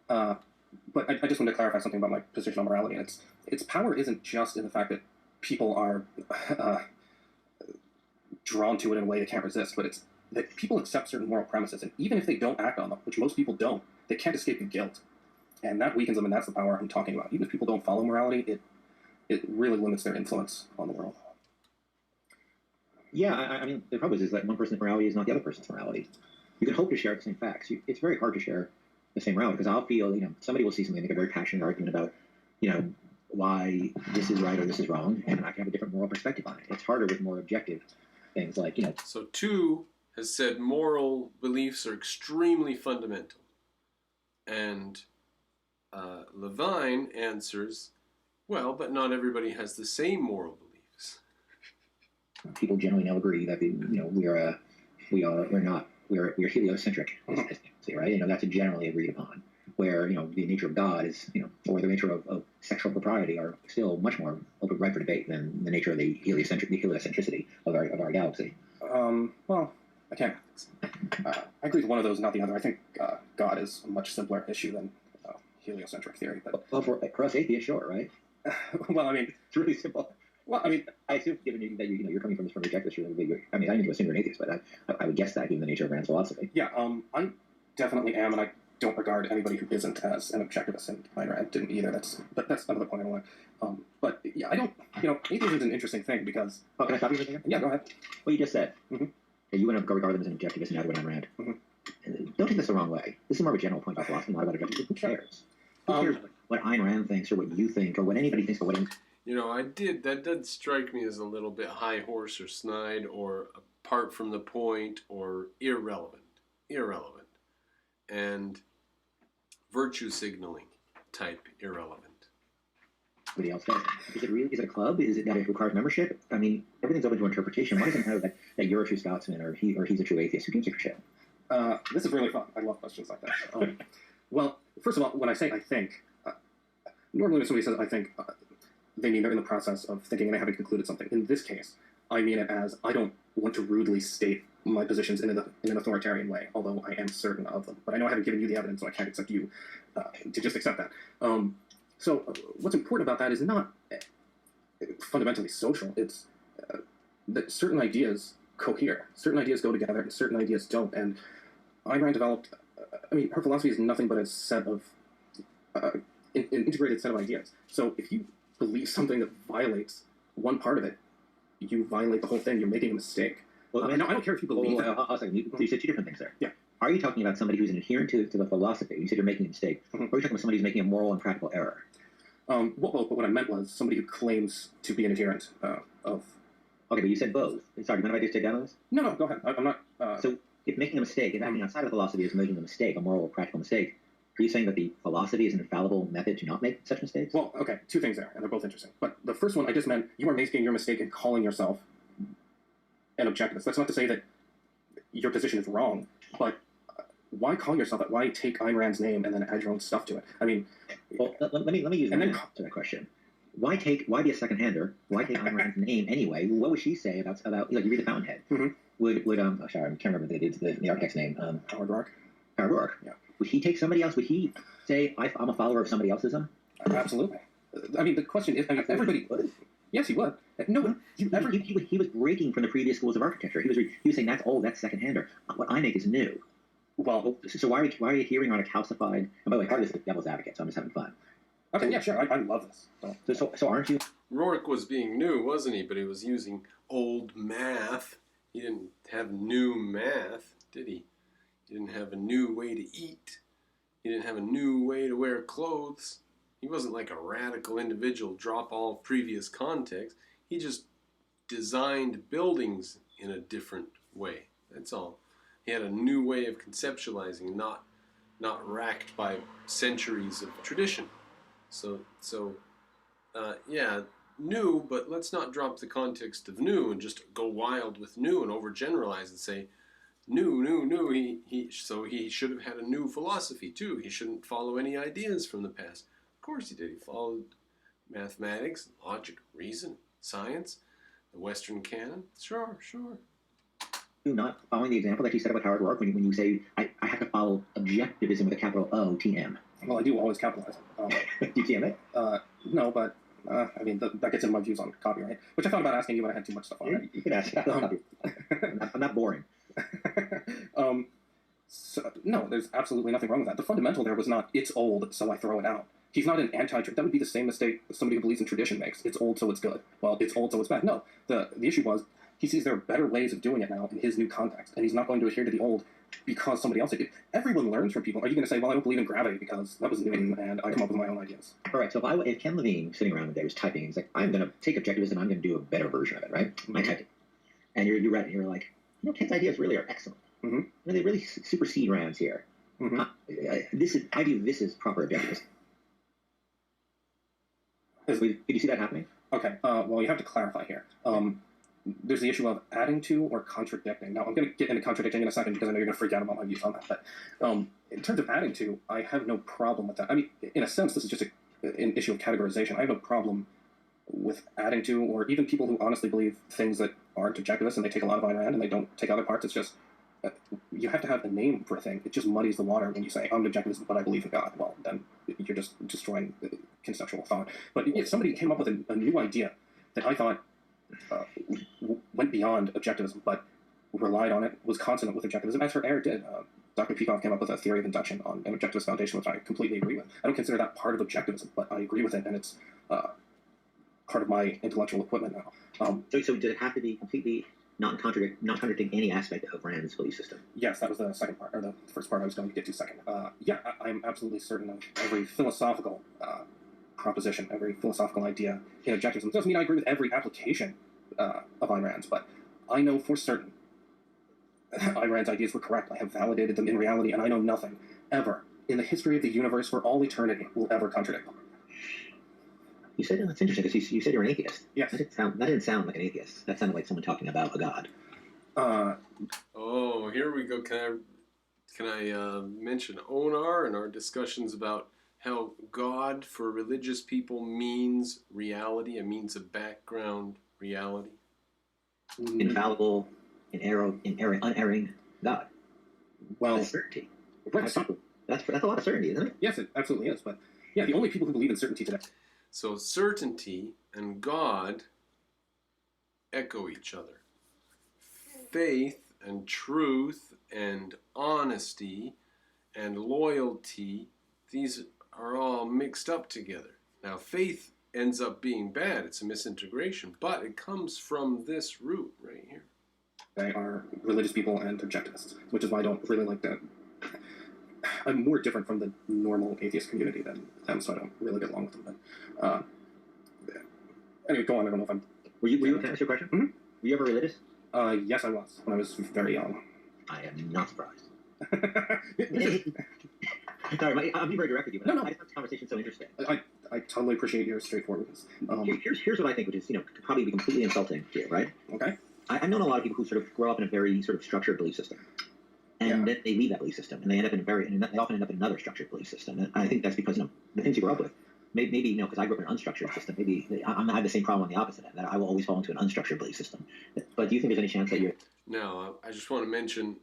uh, but I just wanted to clarify something about my position on morality. And its power isn't just in the fact that people are uh, drawn to it in a way they can't resist, but it's that people accept certain moral premises, and even if they don't act on them, which most people don't, they can't escape the guilt, and that weakens them, and that's the power I'm talking about. Even if people don't follow morality, it really limits their influence on the world. Yeah, I mean, the problem is that one person's morality is not the other person's morality. You can hope to share the same facts. It's very hard to share the same morality because I'll feel, somebody will see something, make a very passionate argument about, why this is right or this is wrong, and I can have a different moral perspective on it. It's harder with more objective things like. So 2 has said moral beliefs are extremely fundamental. And Levine answers, well, but not everybody has the same moral beliefs. People generally now agree that we're heliocentric, right? That's generally agreed upon. Where the nature of God is or the nature of sexual propriety are still much more ripe for debate than the nature of the heliocentricity of our galaxy. Well, I can't. I agree with one of those, not the other. I think God is a much simpler issue than heliocentric theory. But well, for us atheists, sure, right? Well, I mean, it's really simple. Well, I mean, I assume, given that you're coming from this objective, I mean, I need to assume you're an atheist, but I would guess that given the nature of Rand's philosophy. Yeah, I definitely am, and I don't regard anybody who isn't as an objectivist, and Ayn Rand didn't either. That's another point I want. But yeah, I don't. Atheism is an interesting thing because. Oh, can I stop you for a second? Yeah, go ahead. What you just said. Mm-hmm. That you want to regard them as an objectivist and not Ayn Rand. Mm-hmm. Don't take this the wrong way. This is more of a general point about philosophy, not about objectivism. Who cares? Who cares what Ayn Rand thinks or what you think or what anybody thinks or what. That did strike me as a little bit high horse or snide or apart from the point or irrelevant, and virtue signaling type irrelevant. Somebody else does. Is it a club? Is it that it requires membership? I mean, everything's open to interpretation. Why doesn't it matter that you're a true Scotsman or he's a true atheist? Who gives a shit? This is really fun. I love questions like that. Well, first of all, when I say I think, normally when somebody says I think, they mean they're in the process of thinking and they haven't concluded something. In this case, I mean it as I don't want to rudely state my positions in an authoritarian way, although I am certain of them. But I know I haven't given you the evidence, so I can't expect you to just accept that. So what's important about that is not fundamentally social. It's that certain ideas cohere. Certain ideas go together, and certain ideas don't. And Ayn Rand developed, her philosophy is nothing but a set of, an integrated set of ideas. So if you believe something that violates one part of it, you violate the whole thing. You're making a mistake. Well, I don't care if you believe that. You said 2 different things there. Yeah. Are you talking about somebody who's an adherent to the philosophy? You said you're making a mistake. Or are you talking about somebody who's making a moral and practical error? But what I meant was somebody who claims to be an adherent of. Okay, but you said both. Sorry, do you mind if I just take down on this? No, go ahead. I'm not. So if making a mistake, if acting outside of philosophy is making a mistake, a moral or practical mistake, are you saying that the philosophy is an infallible method to not make such mistakes? Well, okay, 2 things there, and they're both interesting. But the first one, I just meant you are making your mistake in calling yourself an objectivist. That's not to say that your position is wrong, but why call yourself that? Why take Ayn Rand's name and then add your own stuff to it? I mean, well, let me use an answer to that question. Why be a second-hander? Why take Ayn Rand's name anyway? What would she say about you read The Fountainhead? Mm-hmm. Sorry, I can't remember the architect's name. Howard Roark. Howard Roark. Yeah. Would he take somebody else? Would he say I'm a follower of somebody elseism? Absolutely. I mean, the question is, everybody would. Yes, he would. No, he was breaking from the previous schools of architecture. He was saying that's second-hander. What I make is new. Well, so why are you hearing on a calcified? And by the way, part of this is devil's advocate, so I'm just having fun. Okay, yeah, sure. I love this. So aren't you? Rourke was being new, wasn't he? But he was using old math. He didn't have new math, did he? He didn't have a new way to eat. He didn't have a new way to wear clothes. He wasn't like a radical individual, drop all previous context. He just designed buildings in a different way. That's all. He had a new way of conceptualizing, not racked by centuries of tradition. So new, but let's not drop the context of new and just go wild with new and overgeneralize and say, new. So he should have had a new philosophy too. He shouldn't follow any ideas from the past. Of course he did. He followed mathematics, logic, reason, science, the Western canon. Sure. Do not following the example that you said about Howard Roark when you say, I have to follow objectivism with a capital O-T-M. Well, I do always capitalize it. Do you TM it? No, but I mean, that gets into my views on copyright, which I thought about asking you, but I had too much stuff on it. You can ask. I'm not boring. So, no, there's absolutely nothing wrong with that. The fundamental there was not, it's old, so I throw it out. He's not an anti-tradition. That would be the same mistake somebody who believes in tradition makes. It's old, so it's good. Well, it's old, so it's bad. No, the issue was, he sees there are better ways of doing it now in his new context, and he's not going to adhere to the old because somebody else did. Everyone learns from people. Are you going to say, well, I don't believe in gravity because that was Newton, and I come up with my own ideas? All right, so if Ken Levine sitting around one day was typing, he's like, I'm going to take objectivism, I'm going to do a better version of it, right? Mm-hmm. I typed it. And you read it, and you're like, Ken's ideas really are excellent. Mm-hmm. They really supersede Rand's here. Mm-hmm. I view this as proper objectivism. Did you see that happening? Okay, well, you have to clarify here. There's the issue of adding to or contradicting. Now, I'm going to get into contradicting in a second because I know you're going to freak out about my views on that. But in terms of adding to, I have no problem with that. I mean, in a sense, this is just an issue of categorization. I have no problem with adding to, or even people who honestly believe things that aren't objectivist and they take a lot of Ayn Rand and they don't take other parts. It's just, you have to have a name for a thing. It just muddies the water when you say, I'm an objectivist, but I believe in God. Well, then you're just destroying conceptual thought. But if somebody came up with a new idea that I thought went beyond objectivism, but relied on it, was consonant with objectivism, as her heir did. Dr. Peikoff came up with a theory of induction on an objectivist foundation, which I completely agree with. I don't consider that part of objectivism, but I agree with it, and it's part of my intellectual equipment now. So did it have to be completely not contradicting any aspect of Rand's belief system? Yes, that was the second part, or the first part I was going to get to second. Yeah, I'm absolutely certain of every philosophical proposition, every philosophical idea in objectivism. It doesn't mean I agree with every application of Ayn Rand's, but I know for certain Ayn Rand's ideas were correct. I have validated them in reality, and I know nothing ever in the history of the universe for all eternity will ever contradict them. You said that's interesting because you said you're an atheist. Yes. That didn't sound like an atheist. That sounded like someone talking about a god. Oh, here we go. Can I mention Onar and our discussions about how God for religious people means reality, a means of background reality? Infallible, unerring God. Well, that's certainty. Right. That's a lot of certainty, isn't it? Yes, it absolutely is. But yeah, the only people who believe in certainty today. So certainty and God echo each other. Faith and truth and honesty and loyalty, these are all mixed up together. Now, faith ends up being bad. It's a misintegration, but it comes from this root right here. They are religious people and objectivists, which is why I don't really like that. I'm more different from the normal atheist community than them, so I don't really get along with them. But anyway, go on. I don't know if I'm... Can I ask you a question? Mm-hmm. Were you ever religious? Yes, I was, when I was very young. I am not surprised. Sorry, I'm being very direct with you, but No. I just find this conversation so interesting. I totally appreciate your straightforwardness. Here's what I think, which is, could probably be completely insulting to you, right? Okay. I've known a lot of people who sort of grow up in a very sort of structured belief system. And then they leave that belief system, and they often end up in another structured belief system. And I think that's because, the things you grow up with. Maybe because I grew up in an unstructured system, maybe I have the same problem on the opposite end, that I will always fall into an unstructured belief system. But do you think there's any chance that you're... Now, I just want to mention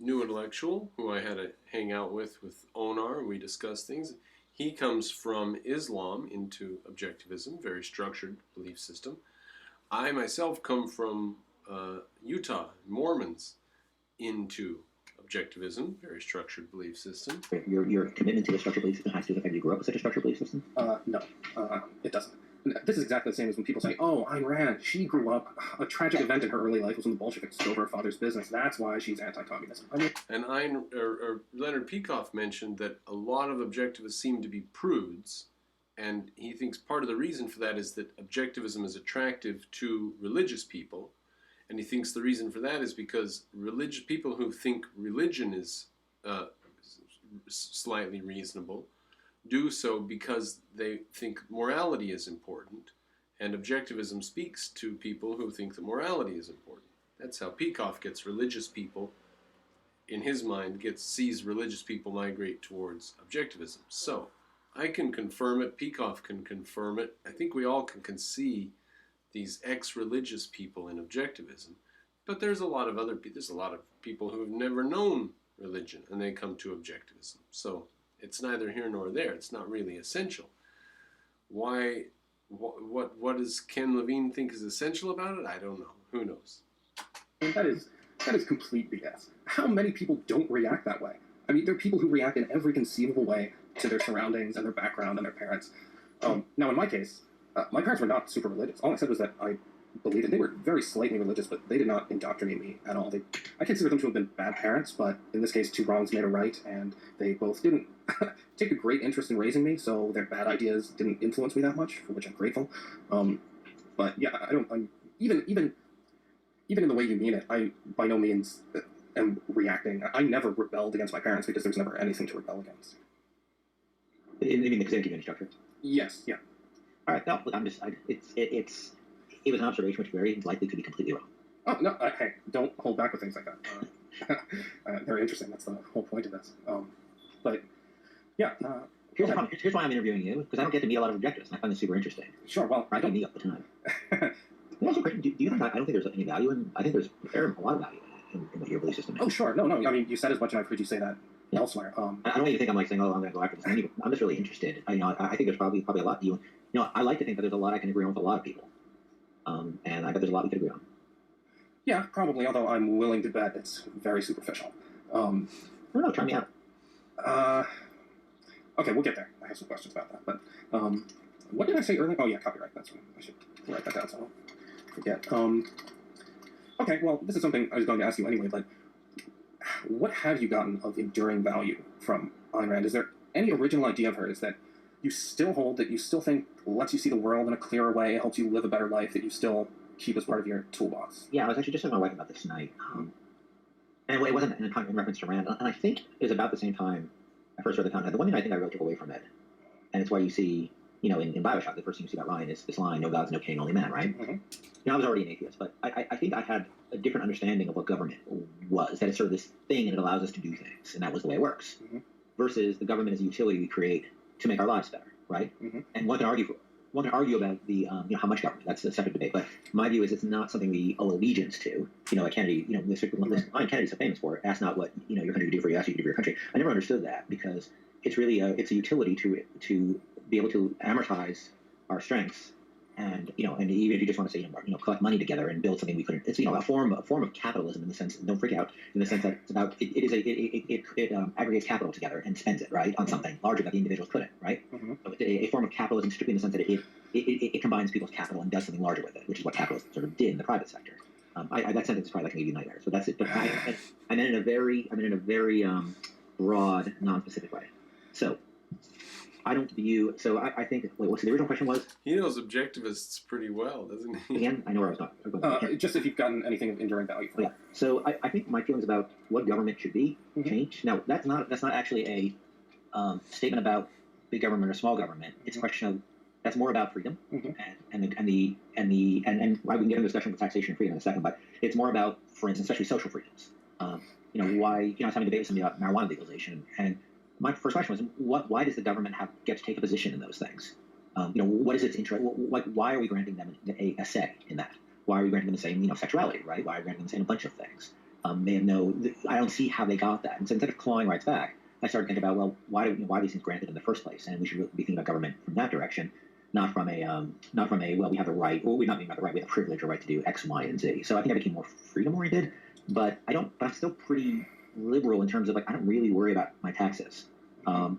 New Intellectual, who I had to hang out with Onar, and we discussed things. He comes from Islam into objectivism, very structured belief system. I myself come from Utah, Mormons, into objectivism, very structured belief system. Your commitment to a structured belief system has to do with the fact you grew up with such a structured belief system? No, it doesn't. This is exactly the same as when people say, oh, Ayn Rand, she grew up, a tragic event in her early life was when the Bolsheviks took over her father's business. That's why she's anti-communist. I mean, and Leonard Peikoff mentioned that a lot of objectivists seem to be prudes, and he thinks part of the reason for that is that objectivism is attractive to religious people, and he thinks the reason for that is because religious people who think religion is slightly reasonable do so because they think morality is important, and objectivism speaks to people who think that morality is important. That's how Peikoff gets religious people, in his mind, sees religious people migrate towards objectivism. So, I can confirm it. Peikoff can confirm it. I think we all can see these ex-religious people in objectivism. But there's a lot of other people. There's a lot of people who have never known religion, and they come to objectivism. So it's neither here nor there. It's not really essential. Why? What does Ken Levine think is essential about it? I don't know. Who knows? And that is complete BS. How many people don't react that way? I mean, there are people who react in every conceivable way to their surroundings and their background and their parents. Now, in my case, my parents were not super religious. All I said was that I believed, and they were very slightly religious, but they did not indoctrinate me at all. I consider them to have been bad parents, but in this case, two wrongs made a right, and they both didn't take a great interest in raising me, so their bad ideas didn't influence me that much, for which I'm grateful. But yeah, even in the way you mean it, I by no means am reacting. I never rebelled against my parents because there's never anything to rebel against. You mean because they didn't give you any structure? Yes, yeah. All right, no, look, it was an observation which very likely could be completely wrong. Oh, no, hey, don't hold back with things like that. They're interesting. That's the whole point of this. But, yeah. Here's why I'm interviewing you, because I don't get to meet a lot of objectivists, and I find this super interesting. Sure, well, I don't meet all the time. Do you think, I don't think there's any value in, I think there's a lot of value in what your belief system is. Oh, sure. No. I mean, you said as much, and I've heard you say that elsewhere. I don't even think I'm like saying, oh, I'm going to go after this. I'm just really interested. I think there's probably a lot. I like to think that there's a lot I can agree on with a lot of people. And I bet there's a lot we could agree on. Yeah, probably, although I'm willing to bet it's very superficial. I don't know, try me out. Okay, we'll get there. I have some questions about that. But what did I say earlier? Oh, yeah, copyright. That's what I should write that down so I don't forget. Okay, well, this is something I was going to ask you anyway, but what have you gotten of enduring value from Ayn Rand? Is there any original idea of hers that you still hold, that you still think lets you see the world in a clearer way, helps you live a better life, that you still keep as part of your toolbox? Yeah, I was actually just telling my wife about this tonight. And it wasn't in reference to Rand. And I think it was about the same time I first read the content. The one thing I think I really took away from it, and it's why you see, in Bioshock, the first thing you see about Ryan is this line, no gods, no king, only man, right? Mm-hmm. I was already an atheist, but I think I had a different understanding of what government was, that it's sort of this thing and it allows us to do things, and that was the way it works. Mm-hmm. Versus the government is a utility we create to make our lives better, right? Mm-hmm. And one can argue about the how much government. That's a separate debate. But my view is it's not something we owe allegiance to. Like Kennedy, Ryan Kennedy's so famous for it. Ask not what your country can do for you, ask what you can do for your country. I never understood that because it's really it's a utility to be able to amortize our strengths. And and even if you just want to say collect money together and build something we couldn't, it's a form of capitalism in the sense, don't freak out, in the sense that it's about it aggregates capital together and spends it right on something larger that the individuals couldn't, right? Mm-hmm. So it's a form of capitalism strictly in the sense that it combines people's capital and does something larger with it, which is what capitalism sort of did in the private sector. That sentence is probably like maybe nightmares, but that's it. But I meant in a very broad, non-specific way. So. I don't view. So I think. Wait, what's the original question was? He knows objectivists pretty well, doesn't he? Again, I know where I was talking. Just if you've gotten anything of enduring value. Yeah. So I think my feelings about what government should be change. Now that's not actually a statement about big government or small government. It's a question of that's more about freedom and we can get into a discussion with taxation and freedom in a second, but it's more about, for instance, especially social freedoms. Why I was having a debate with somebody about marijuana legalization, and my first question was, why does the government get to take a position in those things? What is its interest? Why are we granting them a say in that? Why are we granting them the same, sexuality, right? Why are we granting them the same a bunch of things? I don't see how they got that. And so instead of clawing rights back, I started thinking about, well, why are these things granted in the first place? And we should really be thinking about government from that direction, not from a well, we have the right, or we not even have the right, we have the privilege or right to do X, Y, and Z. So I think I became more freedom oriented, but I'm still pretty liberal in terms of I don't really worry about my taxes. And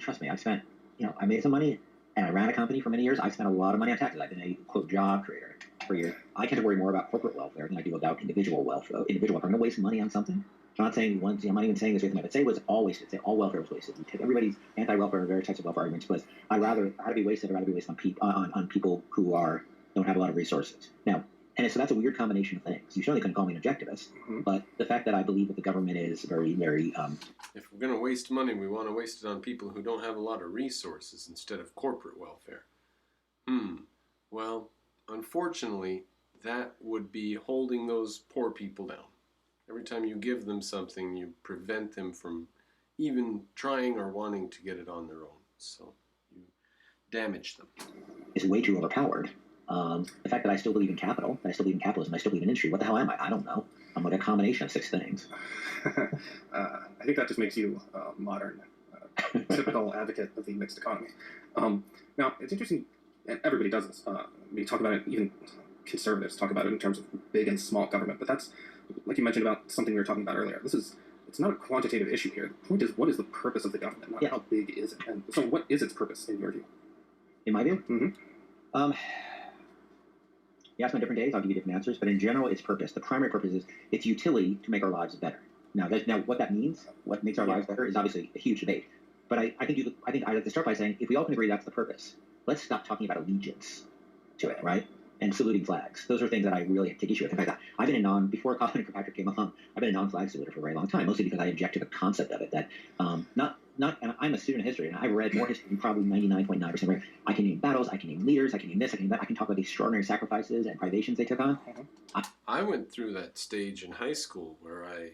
trust me, I made some money and I ran a company for many years. I spent a lot of money on taxes. I've been a quote job creator for years. I tend to worry more about corporate welfare than I do about individual welfare. If I'm going to waste money on something, I'm not saying once, I'm not even saying this with me, but say it was all wasted. Say all welfare was wasted. You take everybody's anti-welfare, various types of welfare arguments, but I'd rather be wasted on people who don't have a lot of resources. Now, and so that's a weird combination of things. You certainly couldn't call me an objectivist, but the fact that I believe that the government is very, very... if we're going to waste money, we want to waste it on people who don't have a lot of resources instead of corporate welfare. Well, unfortunately, that would be holding those poor people down. Every time you give them something, you prevent them from even trying or wanting to get it on their own. So you damage them. It's way too overpowered. The fact that I still believe in capital, that I still believe in capitalism, I still believe in industry. What the hell am I? I don't know. I'm like a combination of 6 things. I think that just makes you a modern, typical advocate of the mixed economy. Now, it's interesting, and everybody does this. We talk about it, even conservatives talk about it in terms of big and small government, but that's, like you mentioned about something we were talking about earlier, it's not a quantitative issue here. The point is, what is the purpose of the government, not how big is it? And so what is its purpose, in your view? In my view? Mm-hmm. You ask me different days, I'll give you different answers, but in general, its purpose, the primary purpose is its utility to make our lives better. Now, what that means, what makes our lives better, is obviously a huge debate. But I think I'd like to start by saying, if we all can agree that's the purpose, let's stop talking about allegiance to it, right? And saluting flags. Those are things that I really take issue with. In fact, I've been before Colin and Kirkpatrick came along, I've been a non-flag saluter for a very long time, mostly because I object to the concept of it. That and I'm a student of history, and I've read more history than probably 99.9%. I can name battles, I can name leaders, I can name this, I can name that. I can talk about the extraordinary sacrifices and privations they took on. I went through that stage in high school where I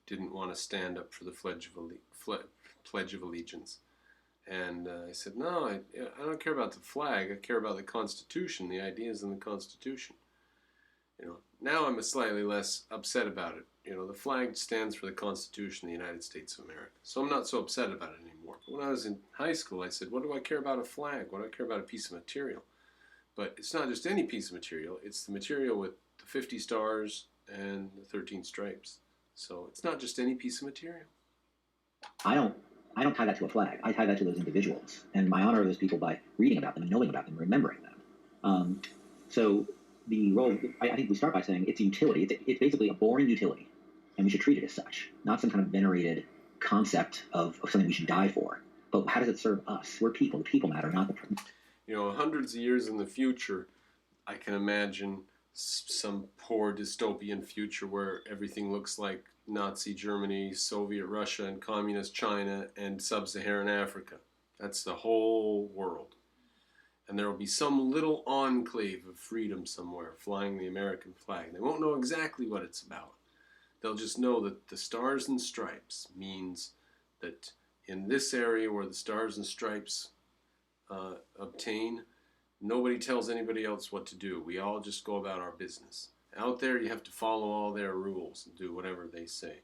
didn't want to stand up for the Pledge of Allegiance. And I said, no, I don't care about the flag. I care about the Constitution, the ideas in the Constitution. Now I'm slightly less upset about it. The flag stands for the Constitution of the United States of America. So I'm not so upset about it anymore. But when I was in high school, I said, what do I care about a flag? What do I care about a piece of material? But it's not just any piece of material. It's the material with the 50 stars and the 13 stripes. So it's not just any piece of material. I don't tie that to a flag. I tie that to those individuals and I honor those people by reading about them and knowing about them, remembering them. So the role, I think we start by saying it's a utility. It's basically a boring utility, and we should treat it as such, not some kind of venerated concept of something we should die for. But how does it serve us? We're people. The people matter, not the. Hundreds of years in the future, I can imagine some poor dystopian future where everything looks like Nazi Germany, Soviet Russia, and Communist China, and Sub-Saharan Africa. That's the whole world. And there will be some little enclave of freedom somewhere flying the American flag. They won't know exactly what it's about. They'll just know that the stars and stripes means that in this area where the stars and stripes obtain, nobody tells anybody else what to do. We all just go about our business. Out there, you have to follow all their rules and do whatever they say,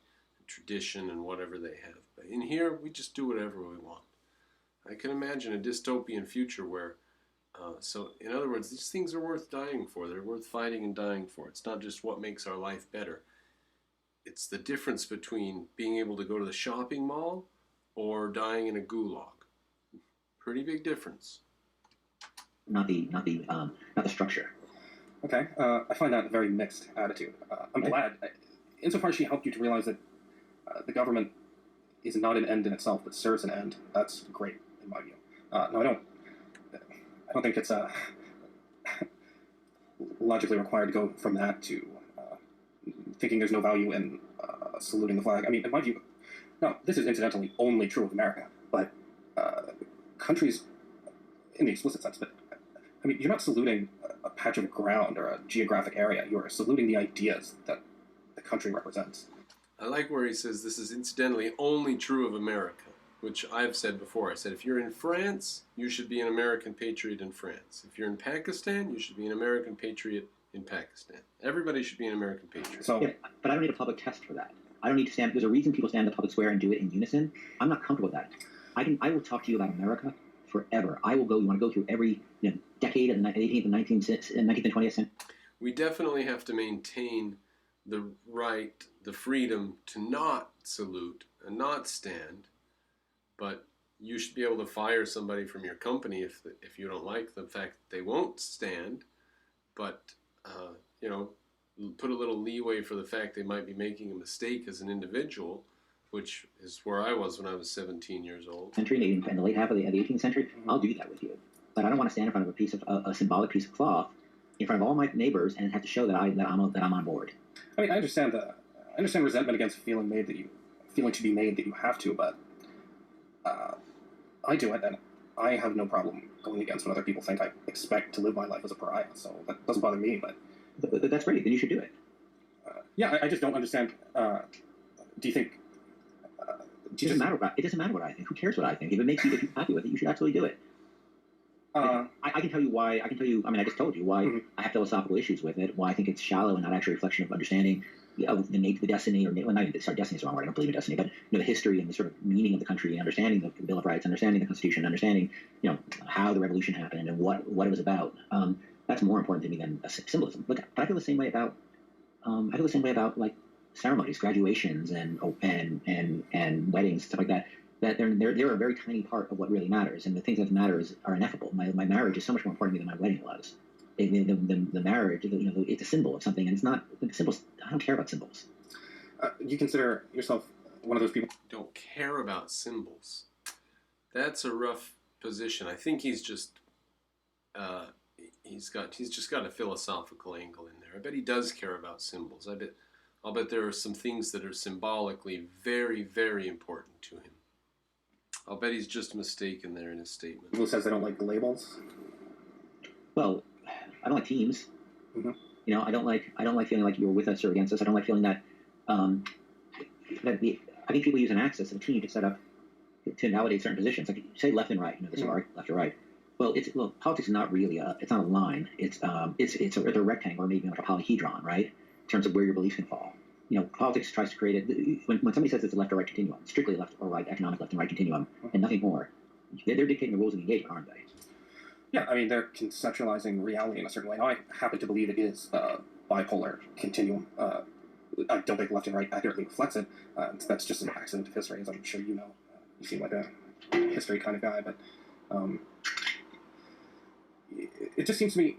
tradition and whatever they have. But in here, we just do whatever we want. I can imagine a dystopian future where, so in other words, these things are worth dying for. They're worth fighting and dying for. It's not just what makes our life better. It's the difference between being able to go to the shopping mall or dying in a gulag. Pretty big difference. Not the structure. Okay, I find that a very mixed attitude. I'm glad, insofar as she helped you to realize that the government is not an end in itself, but serves an end. That's great, in my view. No, I don't think it's logically required to go from that to thinking there's no value in saluting the flag. I mean, in my view, no, this is incidentally only true of America, but countries, in the explicit sense, but I mean, you're not saluting a patch of ground or a geographic area. You're saluting the ideas that the country represents. I like where he says this is incidentally only true of America, which I've said before. I said if you're in France, you should be an American patriot in France. If you're in Pakistan, you should be an American patriot in Pakistan. Everybody should be an American patriot. So, yeah, but I don't need a public test for that. I don't need to stand. There's a reason people stand in the public square and do it in unison. I'm not comfortable with that. I will talk to you about America forever. I will go. You want to go through every decade of the 18th and 19th and 20th century? We definitely have to maintain the right, the freedom to not salute and not stand, but you should be able to fire somebody from your company if you don't like the fact that they won't stand, but put a little leeway for the fact they might be making a mistake as an individual, which is where I was when I was 17 years old. Century in the late half of the 18th century, I'll do that with you. But I don't want to stand in front of a symbolic piece of cloth in front of all my neighbors and have to show that I'm on board. I mean, I understand resentment against feeling to be made that you have to, but I do it, and I have no problem going against what other people think I expect to live my life as a pariah. So that doesn't bother me. But that's great. Then you should do it. I just don't understand. Do you think It doesn't matter what I think. Who cares what I think? If if you're happy with it, you should absolutely do it. I can tell you why. I can tell you. I mean, I just told you why I have philosophical issues with it. Why I think it's shallow and not actually a reflection of understanding of the destiny, or well, not even sorry, destiny is the wrong word. I don't believe in destiny, but the history and the sort of meaning of the country, and understanding the Bill of Rights, understanding the Constitution, understanding how the revolution happened and what it was about. That's more important to me than symbolism. Look, but I feel the same way about like ceremonies, graduations, and weddings, stuff like that. That they're a very tiny part of what really matters, and the things that matter are ineffable. My marriage is so much more important to me than my wedding was. The marriage, it's a symbol of something, and it's not the symbols. I don't care about symbols. You consider yourself one of those people? Don't care about symbols. That's a rough position. I think he's just he's just got a philosophical angle in there. I bet he does care about symbols. I'll bet there are some things that are symbolically very, very important to him. I'll bet he's just mistaken there in his statement. Who says they don't like labels? Well, I don't like teams. I don't like feeling like you're with us or against us. I don't like feeling that I think people use an axis of a team to set up to invalidate certain positions. Like say left and right. This is left or right. Well, politics is not really it's not a line. It's a rectangle, or maybe like a polyhedron, right? In terms of where your beliefs can fall. Politics tries to create it. When somebody says it's a left or right continuum, it's strictly left or right, economic left and right continuum, and nothing more. They're dictating the rules of the engagement, aren't they? Yeah, I mean, they're conceptualizing reality in a certain way. Now, I happen to believe it is a bipolar continuum. I don't think left and right accurately reflects it. That's just an accident of history, as I'm sure you know. You seem like a history kind of guy, but it just seems to me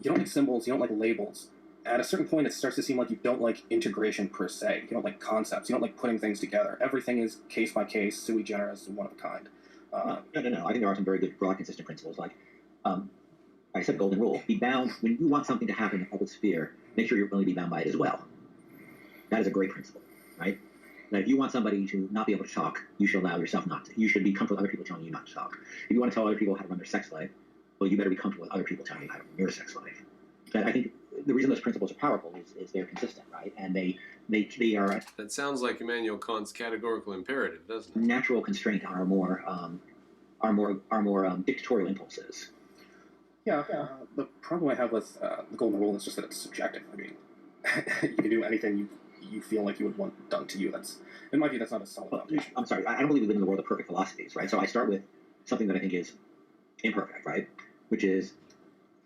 you don't like symbols, you don't like labels. At a certain point, it starts to seem like you don't like integration per se. You don't like concepts. You don't like putting things together. Everything is case by case, sui generis, and one of a kind. No. I think there are some very good, broad, consistent principles. Like I said, golden rule: be bound when you want something to happen in the public sphere. Make sure you're willing to be bound by it as well. That is a great principle, right? That if you want somebody to not be able to talk, you should allow yourself not to. You should be comfortable with other people telling you not to talk. If you want to tell other people how to run their sex life, well, you better be comfortable with other people telling you how to run your sex life. But I think the reason those principles are powerful is they're consistent, right? And they are. That sounds like Immanuel Kant's categorical imperative, doesn't it? Natural constraint on our more dictatorial impulses. Yeah. The problem I have with the golden rule is just that it's subjective. I mean, you can do anything you feel like you would want done to you. That's, in my view, that's not a solid foundation. I'm sorry. I don't believe we live in the world of perfect philosophies, right? So I start with something that I think is imperfect, right? Which is,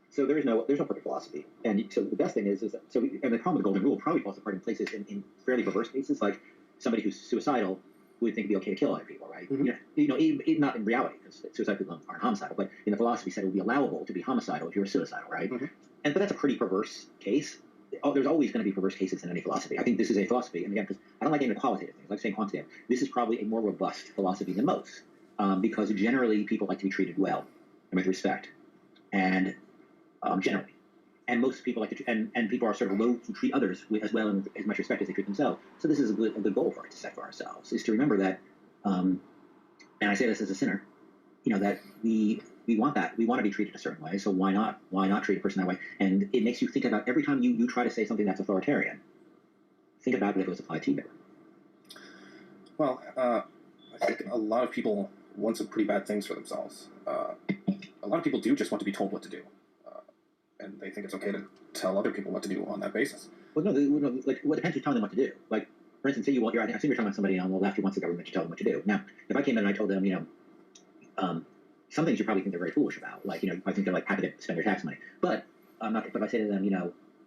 so there's no perfect philosophy, and so the best thing is that and the problem with the golden rule probably falls apart in places in fairly perverse cases, like somebody who's suicidal who would think it'd be okay to kill other people, right? Mm-hmm. Not in reality, because suicidal people aren't homicidal, but in the philosophy said it would be allowable to be homicidal if you were suicidal, right? Mm-hmm. But that's a pretty perverse case. There's always going to be perverse cases in any philosophy. I think this is a philosophy, and again, because I don't like getting into qualitative things, like saying quantitative. This is probably a more robust philosophy than most, because generally people like to be treated well and with respect, and generally, and most people like to, and people are sort of loath to treat others with as well and with as much respect as they treat themselves. So this is a good goal for us to set for ourselves, is to remember that, and I say this as a sinner, that we want that. We want to be treated a certain way, so why not treat a person that way? And it makes you think about every time you try to say something that's authoritarian, think about it if it was applied to you. Well, I think a lot of people want some pretty bad things for themselves. A lot of people do just want to be told what to do, and they think it's okay to tell other people what to do on that basis. Well, no, like, what depends who's telling them what to do. Like, for instance, say I assume you're talking about somebody on the left who wants the government to tell them what to do. Now, if I came in and I told them, some things you probably think they're very foolish about, like, I think they're like happy to spend their tax money. But if I say to them,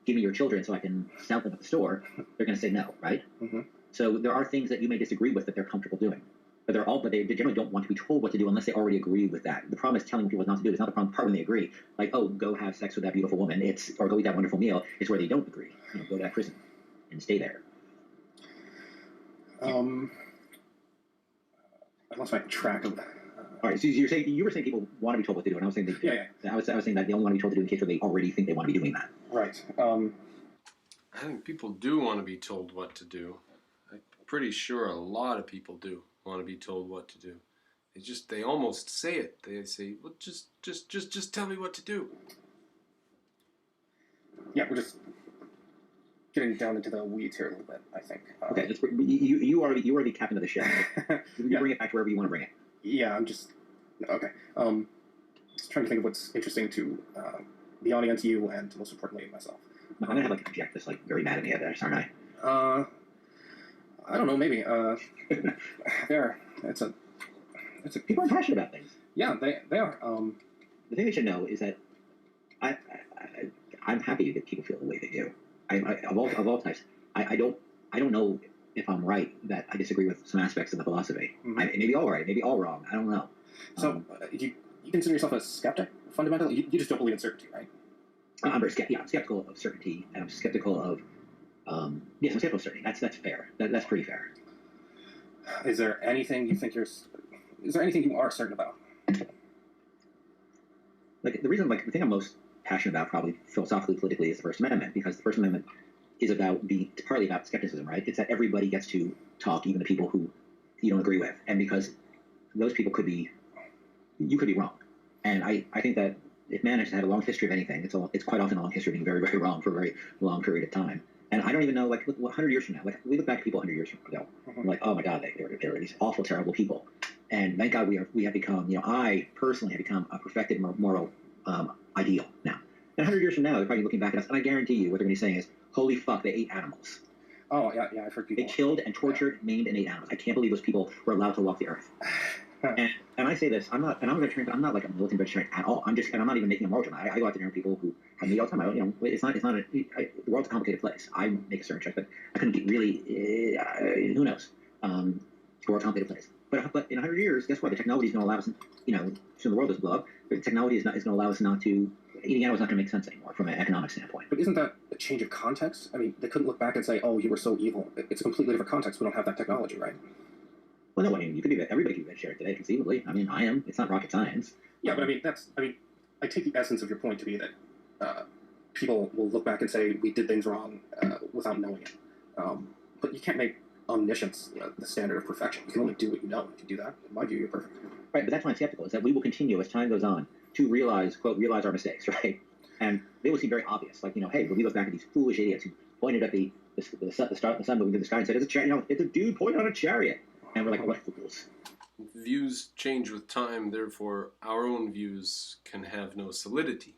give me your children so I can sell them at the store, they're going to say no, right? Mm-hmm. So there are things that you may disagree with that they're comfortable doing. But they generally don't want to be told what to do unless they already agree with that. The problem is telling people what not to do. It's not the problem part when they agree. Like, oh, go have sex with that beautiful woman. Or go eat that wonderful meal. It's where they don't agree. Go to that prison and stay there. I lost my track of. All right. So you were saying people want to be told what to do, and I was saying I was saying that they only want to be told to do in case where they already think they want to be doing that. Right. I think people do want to be told what to do. I'm pretty sure a lot of people do want to be told what to do. They almost say it. They say, "Well, just tell me what to do." Yeah, we're just getting down into the weeds here a little bit, I think. Okay, you are the captain of the ship. You Yeah. bring it back to wherever you want to bring it. Yeah, I'm just okay. Just trying to think of what's interesting to the audience, you, and most importantly myself. I'm gonna have like object this like very mad at me at this, aren't I? I don't know. Maybe. There. It's a. People are passionate about things. Yeah, they are. The thing they should know is that I'm happy that people feel the way they do. Of all types, I don't know if I'm right that I disagree with some aspects of the philosophy. Mhm. Maybe all right, maybe all wrong. I don't know. So you consider yourself a skeptic fundamentally? You just don't believe in certainty, right? I'm very skeptical. Yeah, I'm skeptical of certainty, and I'm skeptical of. Yes, I'm skeptical of certainty. That's fair. That's pretty fair. Is there anything you think Is there anything you are certain about? Like the thing I'm most passionate about, probably philosophically, politically, is the First Amendment, because the First Amendment is it's partly about skepticism, right? It's that everybody gets to talk, even the people who you don't agree with, and because those people you could be wrong, and I think that if man has had a long history of anything, it's quite often a long history of being very, very wrong for a very long period of time. And I don't even know, like, look, 100 years from now, like, we look back at people 100 years ago, we're like, oh my God, they were these awful, terrible people. And thank God we have become, I personally have become a perfected moral ideal now. And 100 years from now, they're probably looking back at us, and I guarantee you what they're going to be saying is, holy fuck, they ate animals. Oh, yeah, I've heard people. They killed and tortured, maimed, and ate animals. I can't believe those people were allowed to walk the earth. And I say this, I'm not like a militant vegetarian at all. I'm not even making a moral judgment. I go out to dinner with people who have meat all the time. The world's a complicated place. I make a certain choice, but I couldn't get really, who knows? The world's a complicated place. But in 100 years, guess what? The technology is going to allow us, soon the world doesn't blow up, but the technology is going to allow us not to, eating animals is not going to make sense anymore from an economic standpoint. But isn't that a change of context? I mean, they couldn't look back and say, oh, you were so evil. It's a completely different context. We don't have that technology, right? Well, no, I mean, everybody can be vegetarian today, conceivably. I mean, I am. It's not rocket science. Yeah, but I take the essence of your point to be that people will look back and say we did things wrong without knowing it. But you can't make omniscience the standard of perfection. You can only do what you know. If you do that, in my view, you're perfect. Right, but that's why I'm skeptical, is that we will continue as time goes on to realize our mistakes, right? And they will seem very obvious. Like, hey, we look back at these foolish idiots who pointed at the sun moving to the sky and said, it's a dude pointing on a chariot. And we're like, what fools? Views change with time, therefore our own views can have no solidity.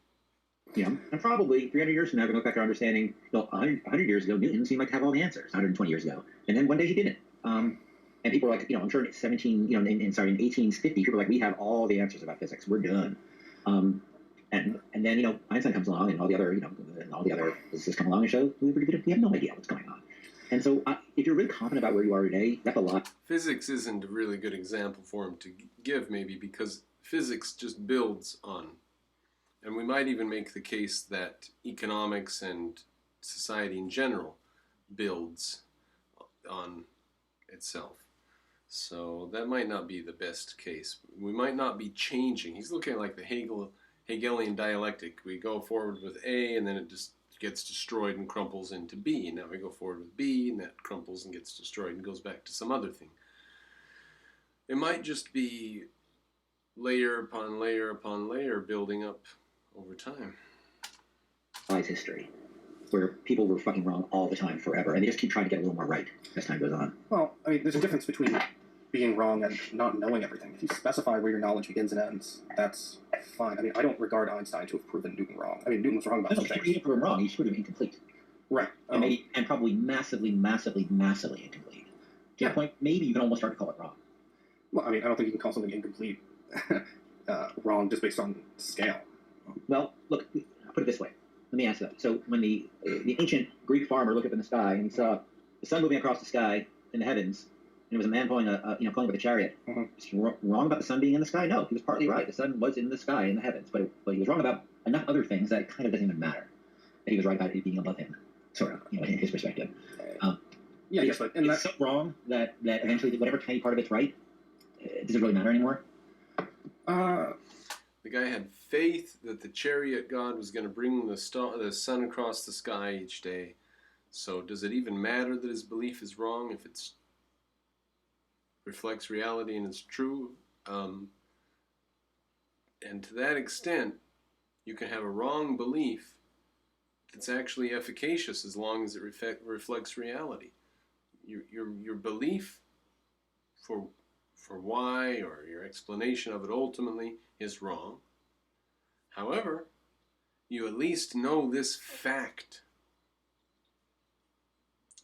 Yeah, and probably 300 years from now, we're going to look back at our understanding. 100 years ago, Newton seemed like to have all the answers. 120 years ago, and then one day he didn't. And people are like, I'm sure in 1850, people were like, we have all the answers about physics. We're done. And then Einstein comes along, and all the other physicists come along and show we have no idea what's going on. And so, if you're really confident about where you are today, that's a lot. Physics isn't a really good example for him to give, maybe, because physics just builds on. And we might even make the case that economics and society in general builds on itself. So that might not be the best case. We might not be changing. He's looking at like the Hegelian dialectic. We go forward with A, and then it just gets destroyed and crumples into B. And now we go forward with B, and that crumples and gets destroyed and goes back to some other thing. It might just be layer upon layer upon layer building up over time. History, where people were fucking wrong all the time forever, and they just keep trying to get a little more right as time goes on. Well, I mean, there's a difference between being wrong and not knowing everything. If you specify where your knowledge begins and ends, that's fine. I mean, I don't regard Einstein to have proven Newton wrong. I mean, Newton was wrong about some things. He didn't prove him wrong. He just proved him incomplete. Right. And probably massively, massively, massively incomplete. To the point, maybe you can almost start to call it wrong. Well, I mean, I don't think you can call something incomplete wrong just based on scale. Well, look, I'll put it this way. Let me ask you that. So when the ancient Greek farmer looked up in the sky and he saw the sun moving across the sky in the heavens, and it was a man pulling with a chariot. Mm-hmm. Was he wrong about the sun being in the sky? No, he was partly right. The sun was in the sky in the heavens, but he was wrong about enough other things that it kind of doesn't even matter. That he was right about it being above him, sort of, in his perspective. Yeah, yes, but it's so wrong that eventually whatever tiny part of it's right, does it really matter anymore? The guy had faith that the chariot god was going to bring the sun across the sky each day. So does it even matter that his belief is wrong if it reflects reality and it's true? And to that extent, you can have a wrong belief it's actually efficacious as long as it reflects reality. Your belief for why, or your explanation of it ultimately, is wrong. However, you at least know this fact.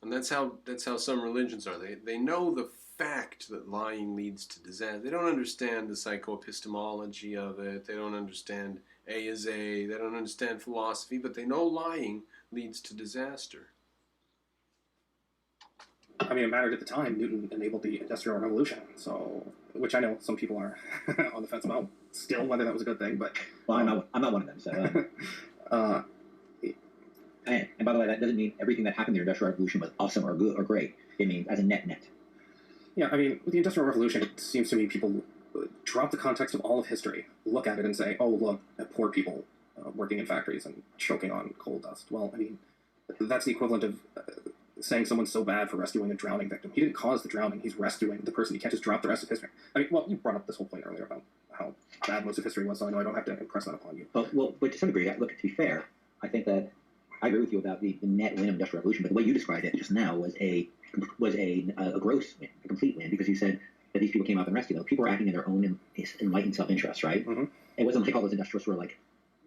And that's how some religions are. They know the fact that lying leads to disaster. They don't understand the psychoepistemology of it. They don't understand A is A. They don't understand philosophy, but they know lying leads to disaster. I mean, it mattered at the time. Newton enabled the Industrial Revolution, so, which I know some people are on the fence about still, whether that was a good thing. But well, I'm not one of them. So, and by the way, that doesn't mean everything that happened in the Industrial Revolution was awesome or good or great. It means as a net. Yeah, I mean, with the Industrial Revolution, it seems to me people drop the context of all of history, look at it and say, oh, look at poor people working in factories and choking on coal dust. Well, I mean, that's the equivalent of saying someone's so bad for rescuing a drowning victim. He didn't cause the drowning. He's rescuing the person. You can't just drop the rest of history. I mean, well, you brought up this whole point earlier about how bad most of history was, so I know I don't have to impress that upon you. Well, but to some degree, look, to be fair, I think that I agree with you about the net win of Industrial Revolution, but the way you described it just now was a gross win, a complete win, because you said that these people came out and rescued them. People were acting in their own enlightened self-interest, right? Mm-hmm. It wasn't like all those industrialists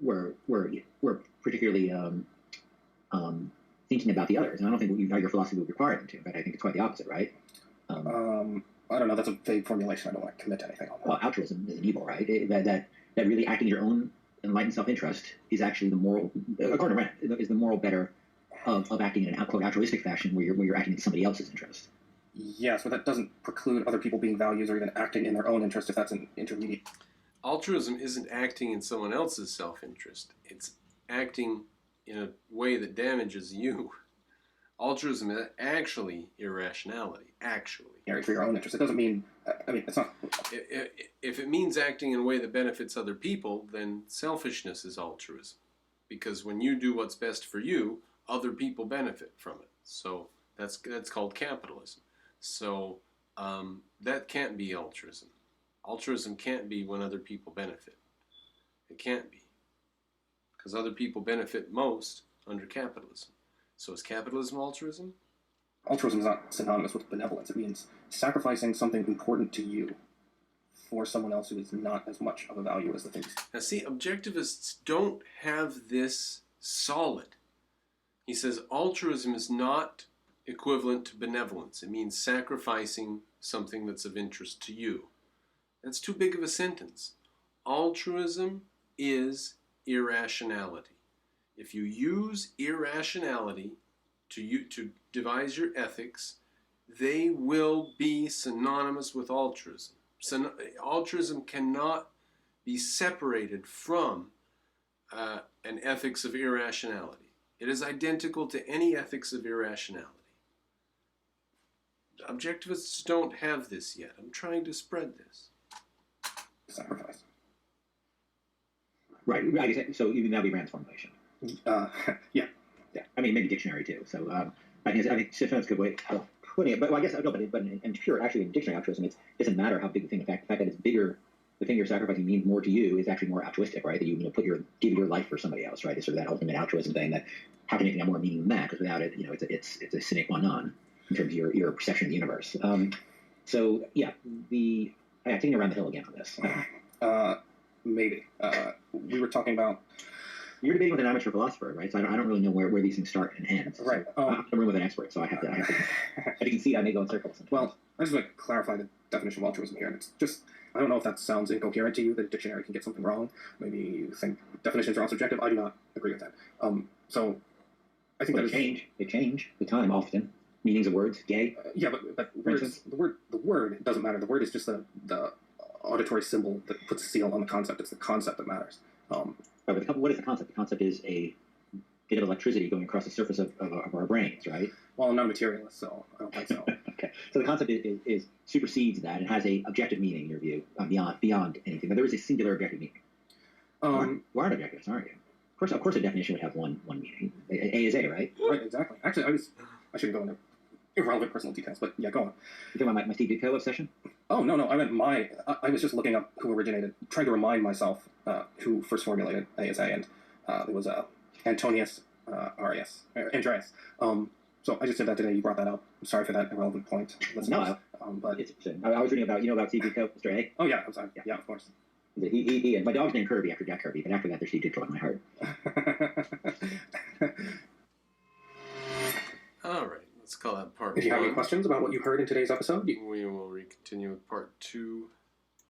were particularly thinking about the others. And I don't think your philosophy would require them to, but I think it's quite the opposite, right? I don't know. That's a vague formulation. I don't want to commit to anything on that. Well, altruism is an evil, right? That really acting in your own enlightened self-interest is actually the moral, according to Rand, is the moral better of acting in an quote altruistic fashion where you're acting in somebody else's interest. Yes, but that doesn't preclude other people being values or even acting in their own interest if that's an intermediate. Altruism isn't acting in someone else's self-interest. It's acting in a way that damages you. Altruism is actually irrationality. Actually. For your own interest. It doesn't mean, I mean, it's not. If it means acting in a way that benefits other people, then selfishness is altruism. Because when you do what's best for you, other people benefit from it. So that's called capitalism. So that can't be altruism. Altruism can't be when other people benefit. It can't be. Because other people benefit most under capitalism. So is capitalism altruism? Altruism is not synonymous with benevolence. It means sacrificing something important to you for someone else who is not as much of a value as the things. Now see, objectivists don't have this solid. He says altruism is not equivalent to benevolence. It means sacrificing something that's of interest to you. That's too big of a sentence. Altruism is irrationality. If you use irrationality to devise your ethics, they will be synonymous with altruism. Altruism cannot be separated from an ethics of irrationality. It is identical to any ethics of irrationality. Objectivists don't have this yet. I'm trying to spread this. Sacrifice. Right. So even that'll be Rand's formulation. Yeah. I mean, maybe dictionary too. So I think that's a good way of putting it. But I guess no. But in pure, actually, in dictionary altruism, it doesn't matter how big the thing. The fact that it's bigger, the thing you're sacrificing means more to you is actually more altruistic, right? That you give your life for somebody else, right? It's sort of that ultimate altruism thing. That how can anything have more meaning than that? Because without it, it's a sine qua non in terms of your perception of the universe. So yeah, I'm taking around the hill again on this. Maybe. We were talking about. You're debating with an amateur philosopher, right? So I don't really know where these things start and end. Right. I'm in a room with an expert, so I have to. As you can see, I may go in circles sometimes. Well, I just want to clarify the definition of altruism here. And it's just, I don't know if that sounds incoherent to you. The dictionary can get something wrong. Maybe you think definitions are all subjective. I do not agree with that. So I think they change with time often. Meanings of words, gay. Yeah, but words, the word doesn't matter. The word is just the auditory symbol that puts a seal on the concept. It's the concept that matters. But what is the concept? The concept is a bit of electricity going across the surface of our brains, right? Well, I'm not a materialist, so I don't think so. Okay. So the concept is supersedes that and has a objective meaning in your view, beyond anything. But there is a singular objective meaning. You aren't objectivists, aren't you? Of course, a definition would have one meaning. A is A, right? Right, exactly. Actually, I shouldn't go into irrelevant personal details, but yeah, go on. You talking about my Steve Ditko obsession? Oh, no, I meant I was just looking up who originated, trying to remind myself who first formulated A is A, and it was Antonius Arias, Andreas. So I just did that today. You brought that up. I'm sorry for that irrelevant point. No, but it's I was reading about about TV Coat, Mr. A. Oh yeah, I'm sorry. Yeah, of course. He my dog's named Kirby after Jack Kirby, but after that, there's Steve Ditko in my heart. All right, let's call that part If you have any one. questions about what you heard in today's episode, We will continue with part 2